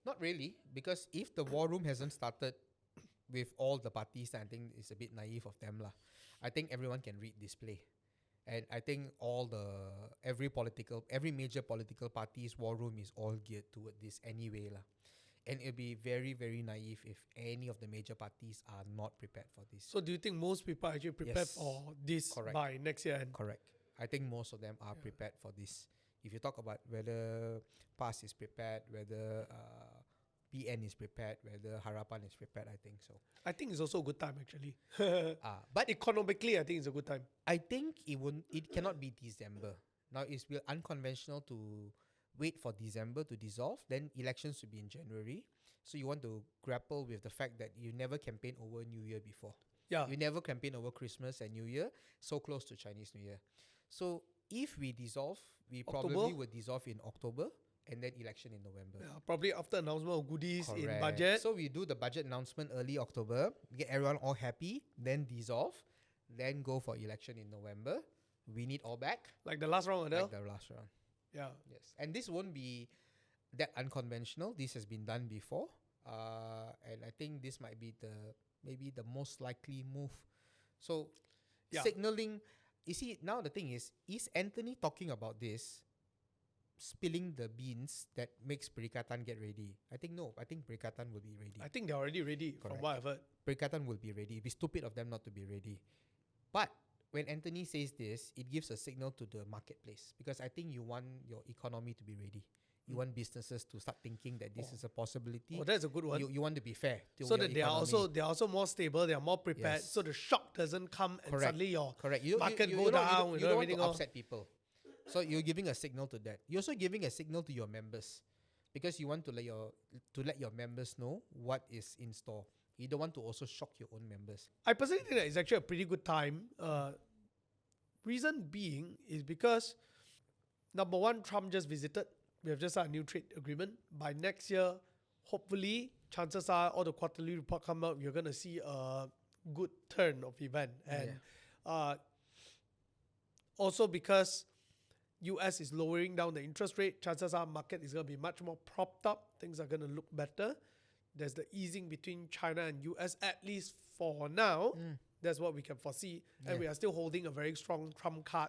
Speaker 1: Not really, because if the war room hasn't started with all the parties, I think it's a bit naive of them lah. I think everyone can read this play. And I think every major political party's war room is all geared toward this anyway lah. And it'll be very, very naive if any of the major parties are not prepared for this.
Speaker 2: So do you think most people are actually prepared
Speaker 1: Yes.
Speaker 2: for this
Speaker 1: Correct.
Speaker 2: by next year? And
Speaker 1: Correct. I think most of them are prepared for this. If you talk about whether PAS is prepared, whether PN is prepared, whether Harapan is prepared, I think so.
Speaker 2: I think it's also a good time actually.
Speaker 1: But
Speaker 2: Economically, I think it's a good time.
Speaker 1: I think it cannot be December. Now it's unconventional to wait for December to dissolve, then elections will be in January. So you want to grapple with the fact that you never campaigned over New Year before.
Speaker 2: Yeah.
Speaker 1: You never campaigned over Christmas and New Year, so close to Chinese New Year. So if we dissolve, we probably
Speaker 2: October?
Speaker 1: would dissolve in October and then election in November.
Speaker 2: Yeah, probably after announcement of goodies in
Speaker 1: Correct.
Speaker 2: budget.
Speaker 1: So we do the budget announcement early October, get everyone all happy, then dissolve, then go for election in November. We need all back.
Speaker 2: Like the last round, Adele.
Speaker 1: Like the last round.
Speaker 2: Yeah.
Speaker 1: Yes. And this won't be that unconventional. This has been done before. And I think this might be maybe the most likely move. So signaling, you see, now the thing is Anthony talking about this, spilling the beans that makes Perikatan get ready? I think no. I think Perikatan will be ready.
Speaker 2: I think they're already ready from
Speaker 1: Correct.
Speaker 2: what I've heard.
Speaker 1: Perikatan will be ready. It'd be stupid of them not to be ready. But when Anthony says this, it gives a signal to the marketplace, because I think you want your economy to be ready. You want businesses to start thinking that this is a possibility.
Speaker 2: Oh, that's a good one.
Speaker 1: You want to be fair to
Speaker 2: So
Speaker 1: your
Speaker 2: that they are also more stable, they are more prepared.
Speaker 1: Yes.
Speaker 2: So the shock doesn't come and
Speaker 1: Correct.
Speaker 2: suddenly your
Speaker 1: Correct.
Speaker 2: market
Speaker 1: you
Speaker 2: go
Speaker 1: don't,
Speaker 2: down.
Speaker 1: You don't want
Speaker 2: everything
Speaker 1: to
Speaker 2: all.
Speaker 1: upset people. So you're giving a signal to that. You're also giving a signal to your members, because you want to let your members know what is in store. You don't want to also shock your own members.
Speaker 2: I personally think that it's actually a pretty good time. Reason being is because, number one, Trump just visited. We have just signed a new trade agreement. By next year, hopefully, chances are all the quarterly report come out, you're going to see a good turn of event. And also because US is lowering down the interest rate, chances are market is going to be much more propped up. Things are going to look better. There's the easing between China and US, at least for now. That's what we can foresee. And we are still holding a very strong Trump card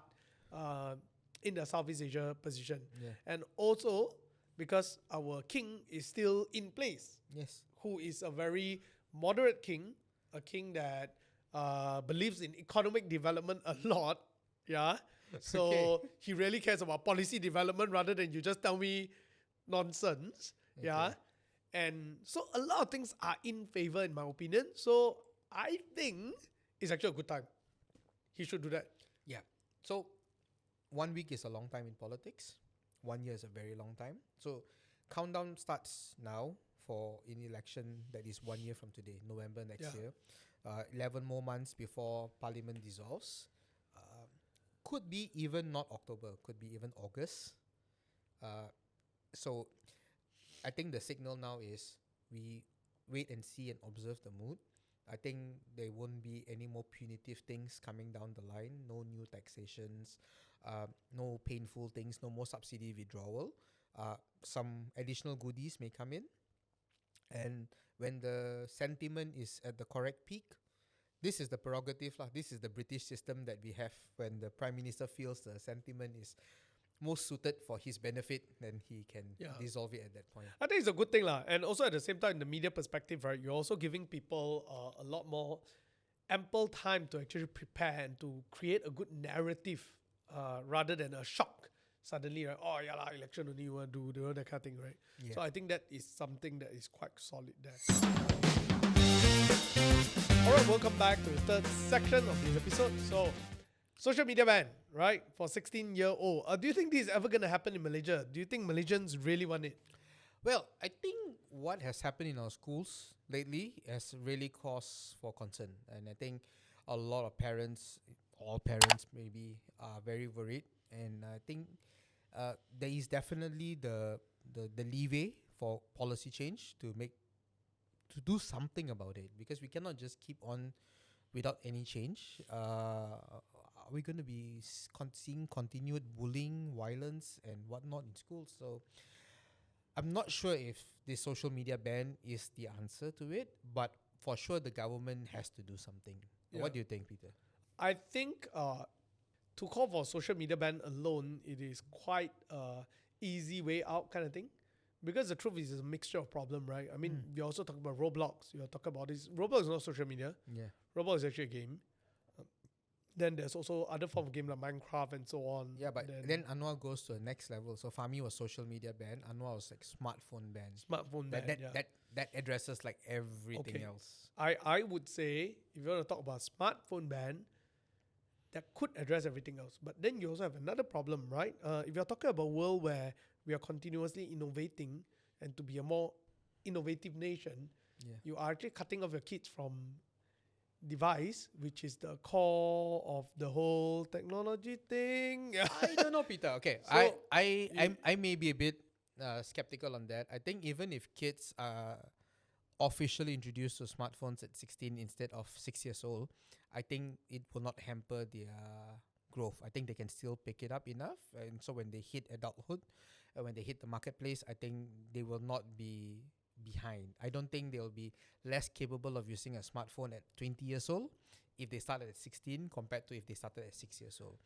Speaker 2: in the Southeast Asia position. And also because our king is still in place, who is a very moderate king, a king that believes in economic development a lot. So he really cares about policy development rather than you just tell me nonsense. And so a lot of things are in favor, in my opinion. So I think it's actually a good time. He should do that.
Speaker 1: So 1 week is a long time in politics. 1 year is a very long time. So countdown starts now for an election that is 1 year from today, November next year. 11 more months before Parliament dissolves. Could be even not October, could be even August. So I think the signal now is we wait and see and observe the mood. I think there won't be any more punitive things coming down the line. No new taxations, no painful things, no more subsidy withdrawal. Some additional goodies may come in. And when the sentiment is at the correct peak, this is the prerogative. This is the British system that we have. When the Prime Minister feels the sentiment is most suited for his benefit, then he can dissolve it at that point.
Speaker 2: I think it's a good thing. And also at the same time, in the media perspective, right, you're also giving people a lot more ample time to actually prepare and to create a good narrative rather than a shock. Suddenly, right, election only you want to do that kind of thing, right? So I think that is something that is quite solid there. Alright, welcome back to the third section of this episode. So, social media ban, right, for 16-year-old. Do you think this is ever going to happen in Malaysia? Do you think Malaysians really want it?
Speaker 1: Well, I think what has happened in our schools lately has really caused for concern. And I think a lot of parents, all parents maybe, are very worried. And I think there is definitely the leeway for policy change to do something about it, because we cannot just keep on without any change. Are we going to be seeing continued bullying, violence and whatnot in schools? So I'm not sure if the social media ban is the answer to it, but for sure the government has to do something. What do you think, Peter?
Speaker 2: I think to call for social media ban alone, it is quite easy way out kind of thing. Because the truth is, it's a mixture of problem, right? I mean, we're also talking about Roblox. You're talking about this. Roblox is not social media. Roblox is actually a game. Then there's also other form of game like Minecraft and so on.
Speaker 1: But then Anwar goes to the next level. So Fahmi was social media ban. Anwar was like smartphone ban. That addresses like everything else.
Speaker 2: I would say, if you want to talk about smartphone ban, that could address everything else. But then you also have another problem, right? If you're talking about a world where we are continuously innovating and to be a more innovative nation, you are actually cutting off your kids from device, which is the core of the whole technology thing.
Speaker 1: I don't know, Peter. Okay, so I may be a bit skeptical on that. I think even if kids are officially introduced to smartphones at 16 instead of 6 years old, I think it will not hamper their growth. I think they can still pick it up enough, and so when they hit adulthood, when they hit the marketplace, I think they will not be behind. I don't think they'll be less capable of using a smartphone at 20 years old if they started at 16 compared to if they started at 6 years old.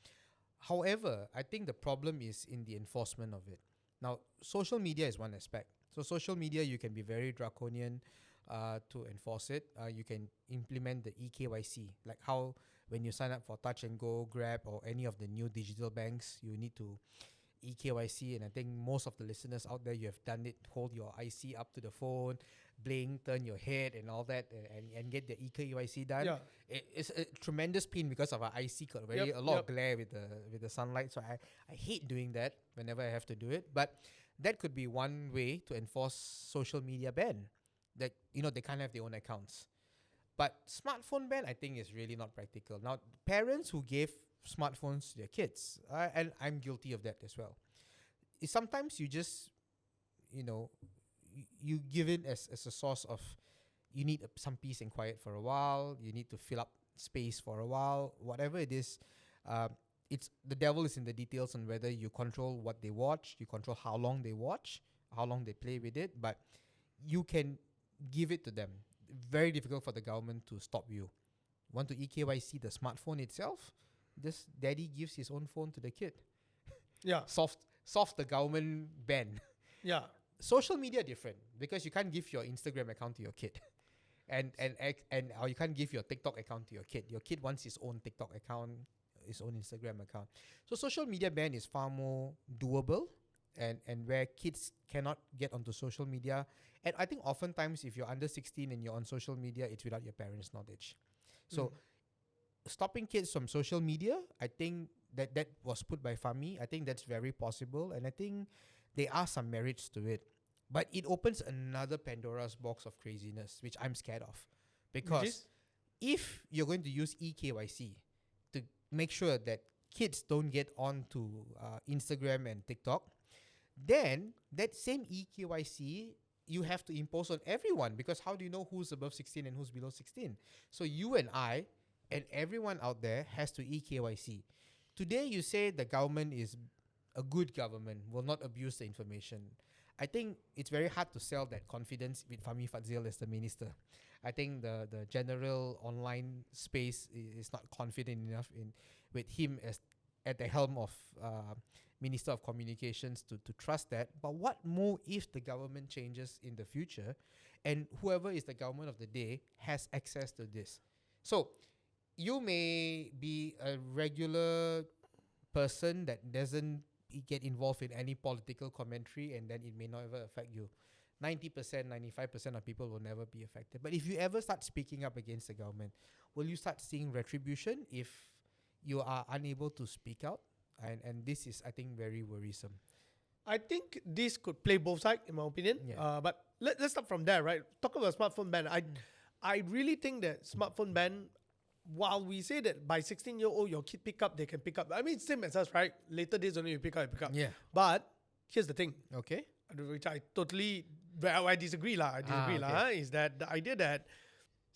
Speaker 1: However, I think the problem is in the enforcement of it. Now, social media is one aspect. So social media, you can be very draconian to enforce it. You can implement the eKYC, like how when you sign up for Touch and Go, Grab or any of the new digital banks, you need to EKYC, and I think most of the listeners out there, you have done it. Hold your IC up to the phone, blink, turn your head, and all that, and get the EKYC done.
Speaker 2: Yeah.
Speaker 1: It's a tremendous pain because of our IC got a lot of glare with the sunlight. So I hate doing that whenever I have to do it. But that could be one way to enforce social media ban. That they can't have their own accounts. But smartphone ban, I think, is really not practical. Now, parents who gave smartphones to their kids, and I'm guilty of that as well. Sometimes you just, you give it as a source of, you need some peace and quiet for a while. You need to fill up space for a while. Whatever it is, it's the devil is in the details on whether you control what they watch, you control how long they watch, how long they play with it. But you can give it to them. Very difficult for the government to stop you. Want to EKYC the smartphone itself? Just daddy gives his own phone to the kid.
Speaker 2: Yeah.
Speaker 1: Soft the government ban.
Speaker 2: Yeah.
Speaker 1: Social media different because you can't give your Instagram account to your kid. And or you can't give your TikTok account to your kid. Your kid wants his own TikTok account, his own Instagram account. So social media ban is far more doable, and where kids cannot get onto social media. And I think oftentimes if you're under 16 and you're on social media, it's without your parents' knowledge. So stopping kids from social media, I think that was put by Fahmi. I think that's very possible, and I think there are some merits to it. But it opens another Pandora's box of craziness, which I'm scared of. Because if you're going to use EKYC to make sure that kids don't get onto Instagram and TikTok, then that same EKYC you have to impose on everyone, because how do you know who's above 16 and who's below 16? So you and I and everyone out there has to EKYC. Today you say the government is a good government, will not abuse the information. I think it's very hard to sell that confidence with Fahmi Fadzil as the minister. I think the general online space is not confident enough with him as at the helm of Minister of Communications to trust that. But what more if the government changes in the future and whoever is the government of the day has access to this? So you may be a regular person that doesn't get involved in any political commentary, and then it may not ever affect you. 90%, 95% of people will never be affected. But if you ever start speaking up against the government, will you start seeing retribution if you are unable to speak out? And this is, I think, very worrisome.
Speaker 2: I think this could play both sides, in my opinion.
Speaker 1: Yeah.
Speaker 2: But let's start from there, right? Talk about smartphone ban. I really think that smartphone ban, while we say that by 16-year-old your kid pick up, they can pick up. I mean, same as us, right? Later days only you pick up.
Speaker 1: Yeah.
Speaker 2: But here's the thing.
Speaker 1: Okay.
Speaker 2: Which I totally, I disagree lah.
Speaker 1: Okay.
Speaker 2: Is that the idea that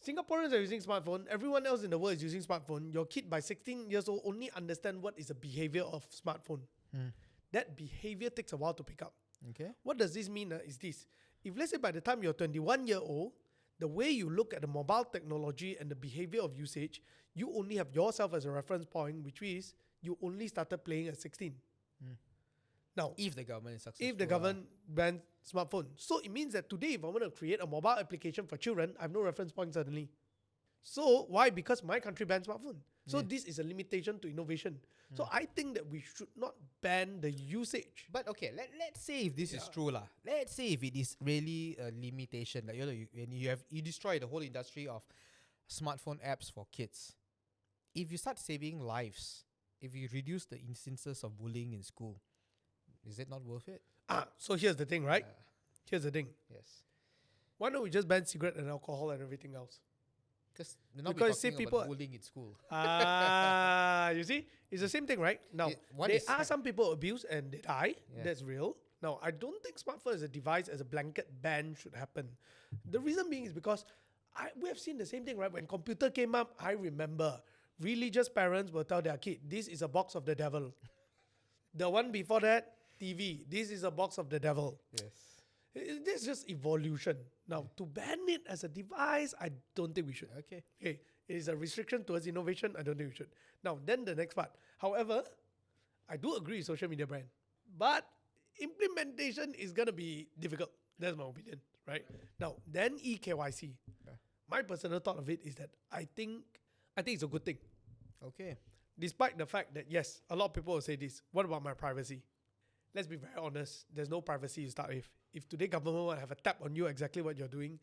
Speaker 2: Singaporeans are using smartphone, everyone else in the world is using smartphone. Your kid by 16 years old only understand what is the behavior of smartphone. That behavior takes a while to pick up.
Speaker 1: Okay.
Speaker 2: What does this mean? Is this, if let's say by the time you're 21-year-old, the way you look at the mobile technology and the behavior of usage, you only have yourself as a reference point, which is you only started playing at 16. Now,
Speaker 1: if the government is successful.
Speaker 2: if the government bans smartphone. So it means that today, if I want to create a mobile application for children, I have no reference point suddenly. So why? Because my country bans smartphone. So this is a limitation to innovation. So I think that we should not ban the usage.
Speaker 1: But okay, let's say if this is true lah. Let's say if it is really a limitation, like you destroy the whole industry of smartphone apps for kids. If you start saving lives, if you reduce the instances of bullying in school, is it not worth it?
Speaker 2: So here's the thing, right? Here's the thing.
Speaker 1: Yes.
Speaker 2: Why don't we just ban cigarette and alcohol and everything else?
Speaker 1: Because say people bullying in school.
Speaker 2: You see, it's the same thing, right? Now, there are some people abuse and they die.
Speaker 1: Yeah.
Speaker 2: That's real. Now, I don't think smartphone as a device, as a blanket ban should happen. The reason being is because we have seen the same thing, right? When computer came up, I remember religious parents will tell their kid, this is a box of the devil. The one before that, TV, this is a box of the devil.
Speaker 1: Yes.
Speaker 2: This is just evolution. Now, to ban it as a device, I don't think we should.
Speaker 1: Okay.
Speaker 2: It is a restriction towards innovation. I don't think we should. Now, then the next part. However, I do agree with social media ban, but implementation is going to be difficult. That's my opinion, right? Now, then EKYC. My personal thought of it is that I think it's a good thing.
Speaker 1: Okay.
Speaker 2: Despite the fact that, yes, a lot of people will say this, what about my privacy? let's be very honest, there's no privacy to start with. If today government want to have a tap on you exactly what you're doing,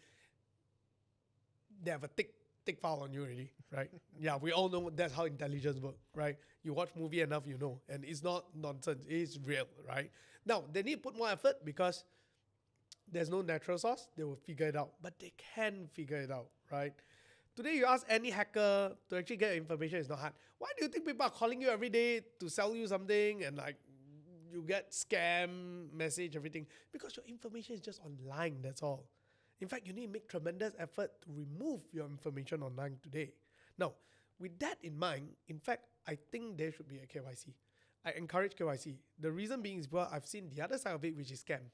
Speaker 2: they have a tick file on you already, right? Yeah, we all know that's how intelligence works, right? You watch movie enough, you know, and it's not nonsense, it's real, right? Now, they need to put more effort because there's no natural source, they will figure it out, but they can figure it out, right? Today, you ask any hacker to actually get information, it's not hard. Why do you think people are calling you every day to sell you something and like you get scam message, everything? Because your information is just online, that's all. In fact, you need to make tremendous effort to remove your information online today. Now, with that in mind, in fact, I think there should be a KYC. I encourage KYC. The reason being is, well, I've seen the other side of it, which is scam.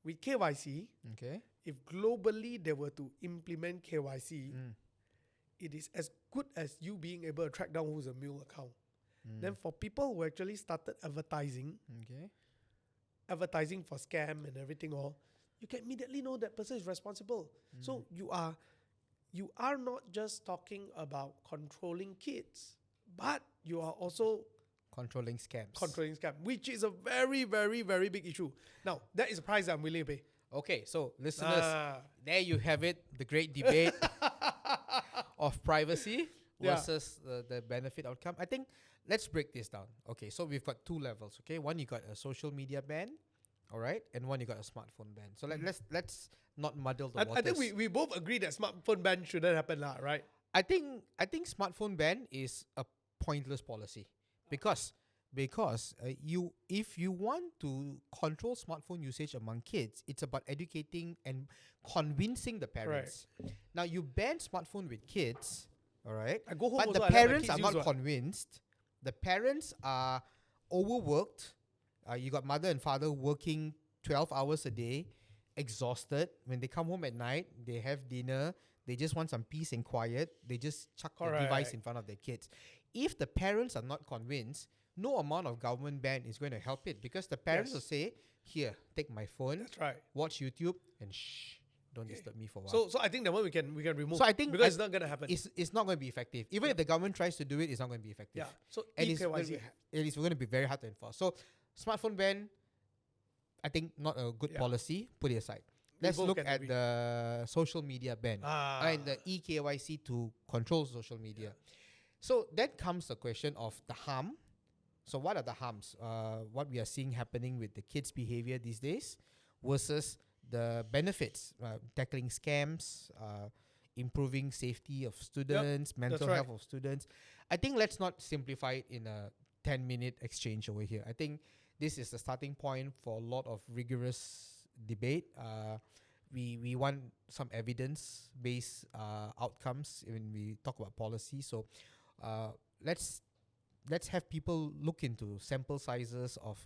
Speaker 2: With KYC,
Speaker 1: Okay.
Speaker 2: if globally they were to implement KYC, it is as good as you being able to track down who's a mule account. Then for people who actually started advertising for scam and everything all, you can immediately know that person is responsible. So you are not just talking about controlling kids, but you are also
Speaker 1: Controlling scams.
Speaker 2: which is a very, very, very big issue. Now, that is a price I'm willing to pay.
Speaker 1: Okay, so listeners, there you have it, the great debate of privacy versus the benefit outcome. I think let's break this down. Okay, so we've got two levels. Okay, one you got a social media ban, all right, and one you got a smartphone ban. So let's not muddle the waters.
Speaker 2: I think we both agree that smartphone ban shouldn't happen, right?
Speaker 1: I think smartphone ban is a pointless policy because if you want to control smartphone usage among kids, it's about educating and convincing the parents. Now you ban smartphone with kids, all right,
Speaker 2: I go home
Speaker 1: but
Speaker 2: also,
Speaker 1: the
Speaker 2: I let my
Speaker 1: parents
Speaker 2: kids
Speaker 1: are
Speaker 2: use
Speaker 1: not convinced. The parents are overworked. You got mother and father working 12 hours a day, exhausted. When they come home at night, they have dinner. They just want some peace and quiet. They just chuck the device in front of their kids. If the parents are not convinced, no amount of government ban is going to help it because the parents will say, here, take my phone,
Speaker 2: That's right.
Speaker 1: watch YouTube, and don't disturb me for a while.
Speaker 2: So I think that one we can remove.
Speaker 1: So I think
Speaker 2: because it's not going to happen.
Speaker 1: It's not going to be effective. Even if the government tries to do it, it's not going to be effective.
Speaker 2: Yeah. So
Speaker 1: And
Speaker 2: eKYC.
Speaker 1: it is going to be very hard to enforce. So smartphone ban, I think not a good policy. Put it aside. Let's look at the social media ban and the eKYC to control social media. So that comes the question of the harm. So what are the harms? What we are seeing happening with the kids' behavior these days versus the benefits, tackling scams, improving safety of students, mental health of students. I think let's not simplify it in a 10-minute exchange over here. I think this is the starting point for a lot of rigorous debate. We want some evidence-based outcomes when we talk about policy. So let's have people look into sample sizes of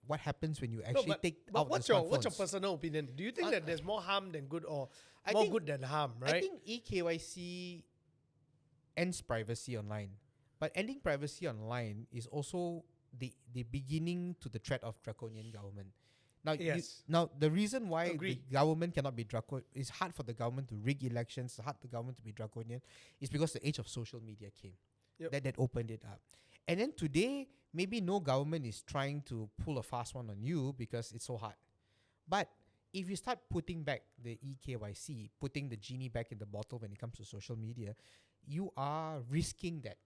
Speaker 1: what happens when you actually take out
Speaker 2: what's
Speaker 1: the
Speaker 2: your
Speaker 1: smartphones.
Speaker 2: personal opinion? Do you think that there's more harm than good or
Speaker 1: I
Speaker 2: more
Speaker 1: think-
Speaker 2: good than harm, right?
Speaker 1: I think eKYC ends privacy online. But ending privacy online is also the beginning to the threat of draconian government. Now, now the reason why
Speaker 2: Agreed.
Speaker 1: the government cannot be draconian, it's hard for the government to rig elections, it's hard for the government to be draconian, is because the age of social media came. That opened it up. And then today, maybe no government is trying to pull a fast one on you because it's so hard. But if you start putting back the eKYC, putting the genie back in the bottle when it comes to social media, you are risking that.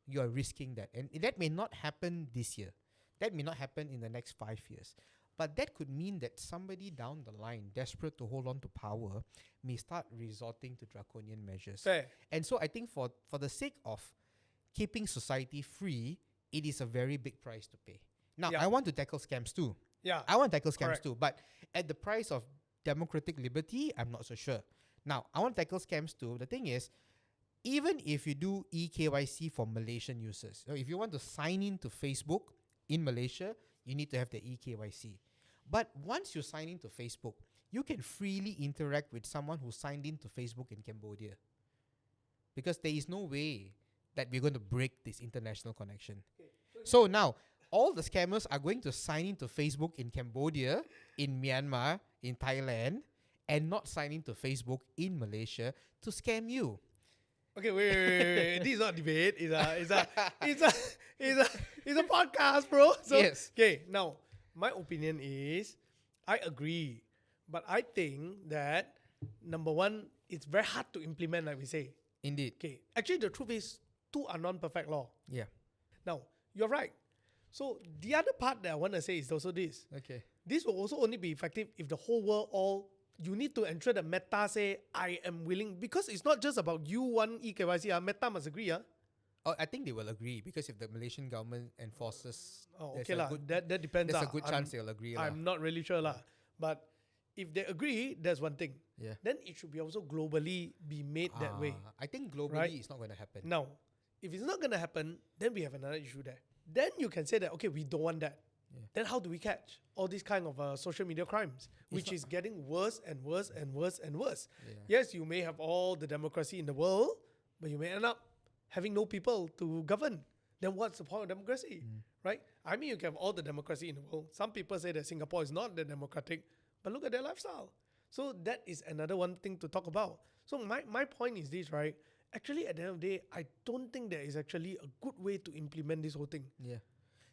Speaker 1: You are risking that. And that may not happen this year. That may not happen in the next 5 years. But that could mean that somebody down the line, desperate to hold on to power, may start resorting to draconian measures.
Speaker 2: Fair.
Speaker 1: And so I think for the sake of keeping society free, it is a very big price to pay. Now, I want to tackle scams too.
Speaker 2: Yeah.
Speaker 1: I want to tackle scams too. But at the price of democratic liberty, I'm not so sure. Now, I want to tackle scams too. The thing is, even if you do eKYC for Malaysian users, so if you want to sign in to Facebook in Malaysia, you need to have the eKYC. But once you sign into Facebook, you can freely interact with someone who signed into Facebook in Cambodia. Because there is no way that we're going to break this international connection. So now, all the scammers are going to sign into Facebook in Cambodia, in Myanmar, in Thailand, and not sign into Facebook in Malaysia to scam you.
Speaker 2: Okay, wait. This is not debate. It's a podcast, bro. So,
Speaker 1: Yes.
Speaker 2: Okay, now my opinion is, I agree, but I think that number one, it's very hard to implement, like we say.
Speaker 1: Indeed.
Speaker 2: Okay, actually, the truth is, two are non-perfect law.
Speaker 1: Yeah.
Speaker 2: Now, you're right. So the other part that I want to say is also this.
Speaker 1: Okay.
Speaker 2: This will also only be effective if the whole world you need to ensure that Meta say, I am willing, because it's not just about you want eKYC, Meta must agree.
Speaker 1: Oh, I think they will agree because if the Malaysian government enforces,
Speaker 2: Okay
Speaker 1: there's
Speaker 2: lah, that depends.
Speaker 1: a good chance they'll agree.
Speaker 2: I'm not really sure lah. But if they agree, that's one thing.
Speaker 1: Yeah.
Speaker 2: Then it should be also globally be made that way.
Speaker 1: I think globally
Speaker 2: Right?
Speaker 1: it's not going to happen.
Speaker 2: Now, if it's not going to happen, then we have another issue there. Then you can say that, okay, we don't want that.
Speaker 1: Yeah.
Speaker 2: Then how do we catch all these kind of social media crimes, which is getting worse and worse and worse and worse?
Speaker 1: Yeah.
Speaker 2: Yes, you may have all the democracy in the world, but you may end up having no people to govern. Then what's the point of democracy, right? I mean, you can have all the democracy in the world. Some people say that Singapore is not that democratic, but look at their lifestyle. So that is another one thing to talk about. So my point is this, right? Actually, at the end of the day, I don't think there is actually a good way to implement this whole thing.
Speaker 1: Yeah.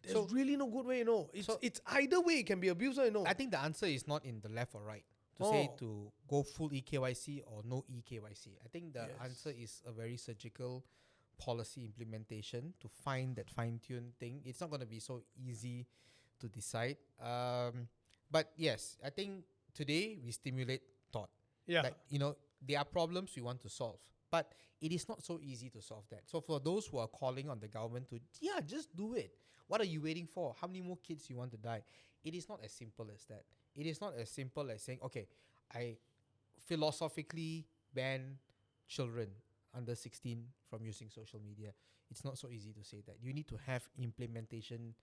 Speaker 2: There's really no good way, It's
Speaker 1: So-
Speaker 2: it's either way it can be abused,
Speaker 1: I think the answer is not in the left or right to say to go full eKYC or no eKYC. I think the answer is a very surgical policy implementation to find that fine-tuned thing. It's not going to be so easy to decide. But yes, I think today we stimulate thought.
Speaker 2: Yeah.
Speaker 1: Like, there are problems we want to solve, but it is not so easy to solve that. So for those who are calling on the government to, just do it. What are you waiting for? How many more kids you want to die? It is not as simple as that. It is not as simple as saying, okay, I philosophically ban children under 16 from using social media. It's not so easy to say that. You need to have implementation.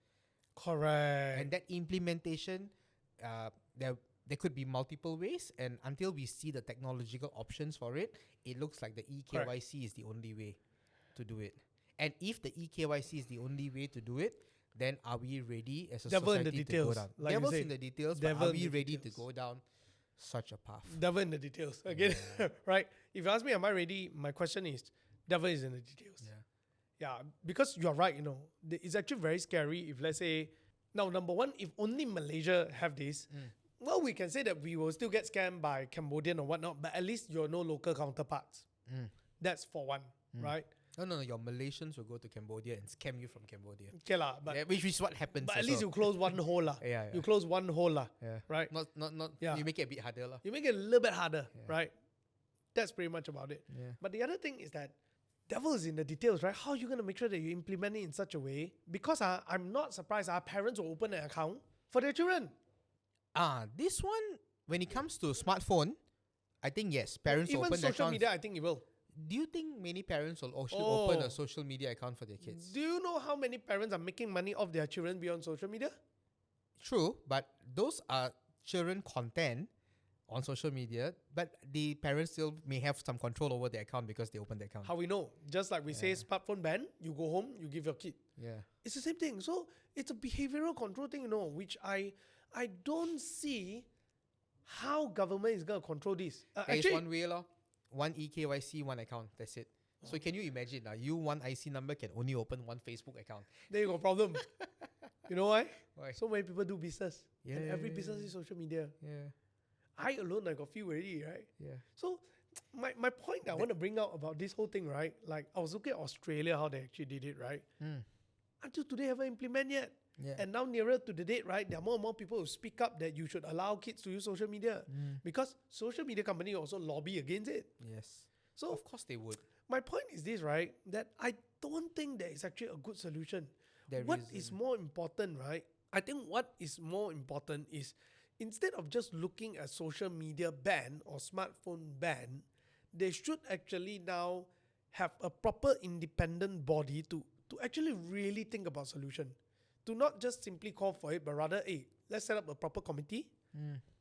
Speaker 2: Correct.
Speaker 1: And that implementation, there could be multiple ways. And until we see the technological options for it, it looks like the eKYC is the only way to do it. And if the eKYC is the only way to do it, then are we ready as a
Speaker 2: Devil in the
Speaker 1: society to
Speaker 2: details,
Speaker 1: go down?
Speaker 2: like you
Speaker 1: Devil's
Speaker 2: say.
Speaker 1: in the details, but
Speaker 2: Devil
Speaker 1: are
Speaker 2: in
Speaker 1: we
Speaker 2: the
Speaker 1: ready to
Speaker 2: details.
Speaker 1: go down such a path?
Speaker 2: Devil in the details. Again, right? If you ask me, am I ready? My question is, devil is in the details. Yeah, because you're right, it's actually very scary if, let's say, now, number one, if only Malaysia have this, well, we can say that we will still get scammed by Cambodian or whatnot, but at least you're no local counterparts. That's for one, right?
Speaker 1: No, your Malaysians will go to Cambodia and scam you from Cambodia.
Speaker 2: Okay lah, but
Speaker 1: Which is what happens.
Speaker 2: at least you close one hole lah.
Speaker 1: Yeah.
Speaker 2: You close one hole lah,
Speaker 1: Yeah.
Speaker 2: right?
Speaker 1: Not.
Speaker 2: Yeah.
Speaker 1: You make it a bit harder lah.
Speaker 2: You make it a little bit harder, right? That's pretty much about it.
Speaker 1: Yeah.
Speaker 2: But the other thing is that devil is in the details, right? How are you going to make sure that you implement it in such a way? Because I'm not surprised our parents will open an account for their children.
Speaker 1: This one, when it comes to smartphone, I think yes, parents will
Speaker 2: Even
Speaker 1: open their
Speaker 2: social
Speaker 1: accounts.
Speaker 2: media, I think it will.
Speaker 1: Do you think many parents will actually open
Speaker 2: Oh.
Speaker 1: a social media account for their kids?
Speaker 2: Do you know how many parents are making money off their children beyond social media?
Speaker 1: True, but those are children content on social media, but the parents still may have some control over their account because they opened the account.
Speaker 2: How we know? Just like we say smartphone ban, you go home, you give your kid.
Speaker 1: Yeah.
Speaker 2: It's the same thing. So it's a behavioral control thing, which I don't see how government is going to control this.
Speaker 1: There is one way, lor. One eKYC, one account. That's it. So can you imagine? You one IC number can only open one Facebook account.
Speaker 2: There you go, problem. You know why?
Speaker 1: Why?
Speaker 2: So many people do business. And every
Speaker 1: Yeah.
Speaker 2: business is social media.
Speaker 1: Yeah.
Speaker 2: I alone, I got few already, right?
Speaker 1: Yeah.
Speaker 2: So my point I want to bring out about this whole thing, right? Like I was looking at Australia, how they actually did it, right? Until today, haven't implemented yet.
Speaker 1: Yeah.
Speaker 2: And now nearer to the date, right, there are more and more people who speak up that you should allow kids to use social media. Because social media companies also lobby against it.
Speaker 1: Yes.
Speaker 2: So
Speaker 1: Of course they would.
Speaker 2: my point is this, right? That I don't think there is actually a good solution.
Speaker 1: There
Speaker 2: What
Speaker 1: isn't.
Speaker 2: is more important, right? I think what is more important is instead of just looking at social media ban or smartphone ban, they should actually now have a proper independent body to actually really think about solution. To not just simply call for it, but rather, hey, let's set up a proper committee.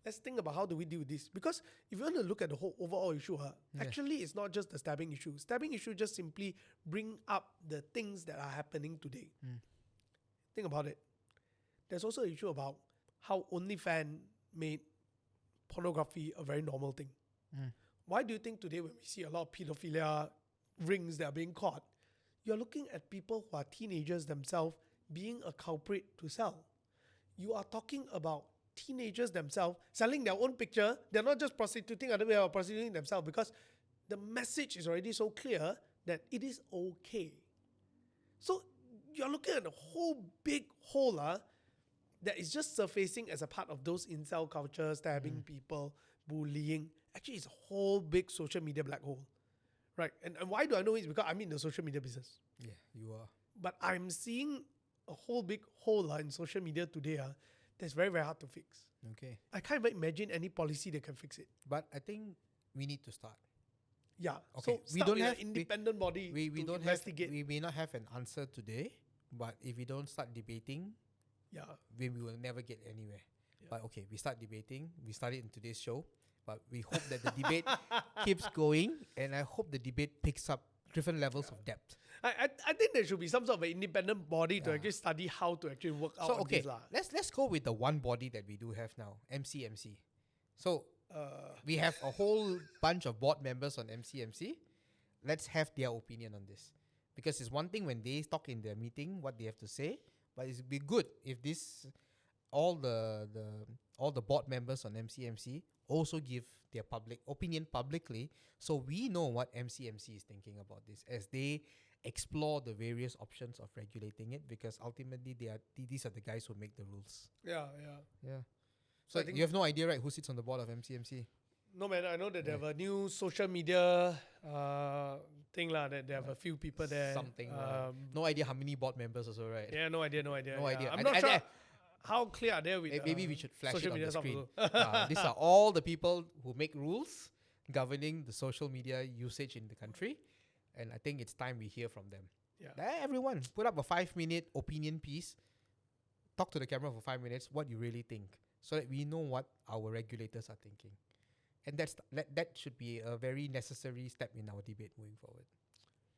Speaker 2: Let's think about how do we deal with this. Because if you want to look at the whole overall issue, actually it's not just the stabbing issue. Stabbing issue just simply bring up the things that are happening today. Think about it. There's also an issue about how OnlyFans made pornography a very normal thing. Why do you think today when we see a lot of pedophilia rings that are being caught, you're looking at people who are teenagers themselves being a culprit to sell. You are talking about teenagers themselves selling their own picture. They're not just prostituting other people, or prostituting themselves, because the message is already so clear that it is okay. So you're looking at a whole big hole that is just surfacing as a part of those incel culture, stabbing people, bullying. Actually, it's a whole big social media black hole. Right? And why do I know it? It's because I'm in the social media business.
Speaker 1: Yeah, you are.
Speaker 2: But I'm seeing a whole big hole in social media today that's very, very hard to fix.
Speaker 1: Okay.
Speaker 2: I can't even imagine any policy that can fix it.
Speaker 1: But I think we need to start.
Speaker 2: Yeah.
Speaker 1: Okay.
Speaker 2: So we don't have an independent body
Speaker 1: we
Speaker 2: to
Speaker 1: don't
Speaker 2: investigate.
Speaker 1: we may not have an answer today, but if we don't start debating, then we will never get anywhere.
Speaker 2: Yeah.
Speaker 1: But okay, we start debating. We started in today's show, but we hope that the debate keeps going, and I hope the debate picks up different levels of depth.
Speaker 2: I think there should be some sort of an independent body to actually study how to actually work out on this.
Speaker 1: Let's go with the one body that we do have now, MCMC. So we have a whole bunch of board members on MCMC. Let's have their opinion on this, because it's one thing when they talk in their meeting what they have to say, but it'd be good if this all the board members on MCMC also give their public opinion publicly, so we know what MCMC is thinking about this as they explore the various options of regulating it, because ultimately these are the guys who make the rules.
Speaker 2: Yeah.
Speaker 1: So you have no idea, right, who sits on the board of MCMC?
Speaker 2: No, man, I know that they have a new social media thing that they have a few people there.
Speaker 1: Something. No idea how many board members also, right?
Speaker 2: Yeah, no idea.
Speaker 1: No
Speaker 2: Yeah.
Speaker 1: idea.
Speaker 2: I'm not sure how clear are they with
Speaker 1: maybe we should flash it
Speaker 2: social
Speaker 1: on
Speaker 2: media
Speaker 1: the
Speaker 2: stuff
Speaker 1: screen.
Speaker 2: also.
Speaker 1: These are all the people who make rules governing the social media usage in the country, and I think it's time we hear from them.
Speaker 2: Yeah.
Speaker 1: Everyone, put up a 5-minute opinion piece. Talk to the camera for 5 minutes what you really think, so that we know what our regulators are thinking. And that should be a very necessary step in our debate moving forward.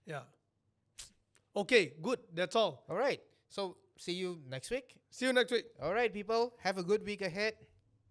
Speaker 2: Yeah. Okay, good. That's all.
Speaker 1: All right. So see you next week.
Speaker 2: See you next week.
Speaker 1: All right, people. Have a good week ahead.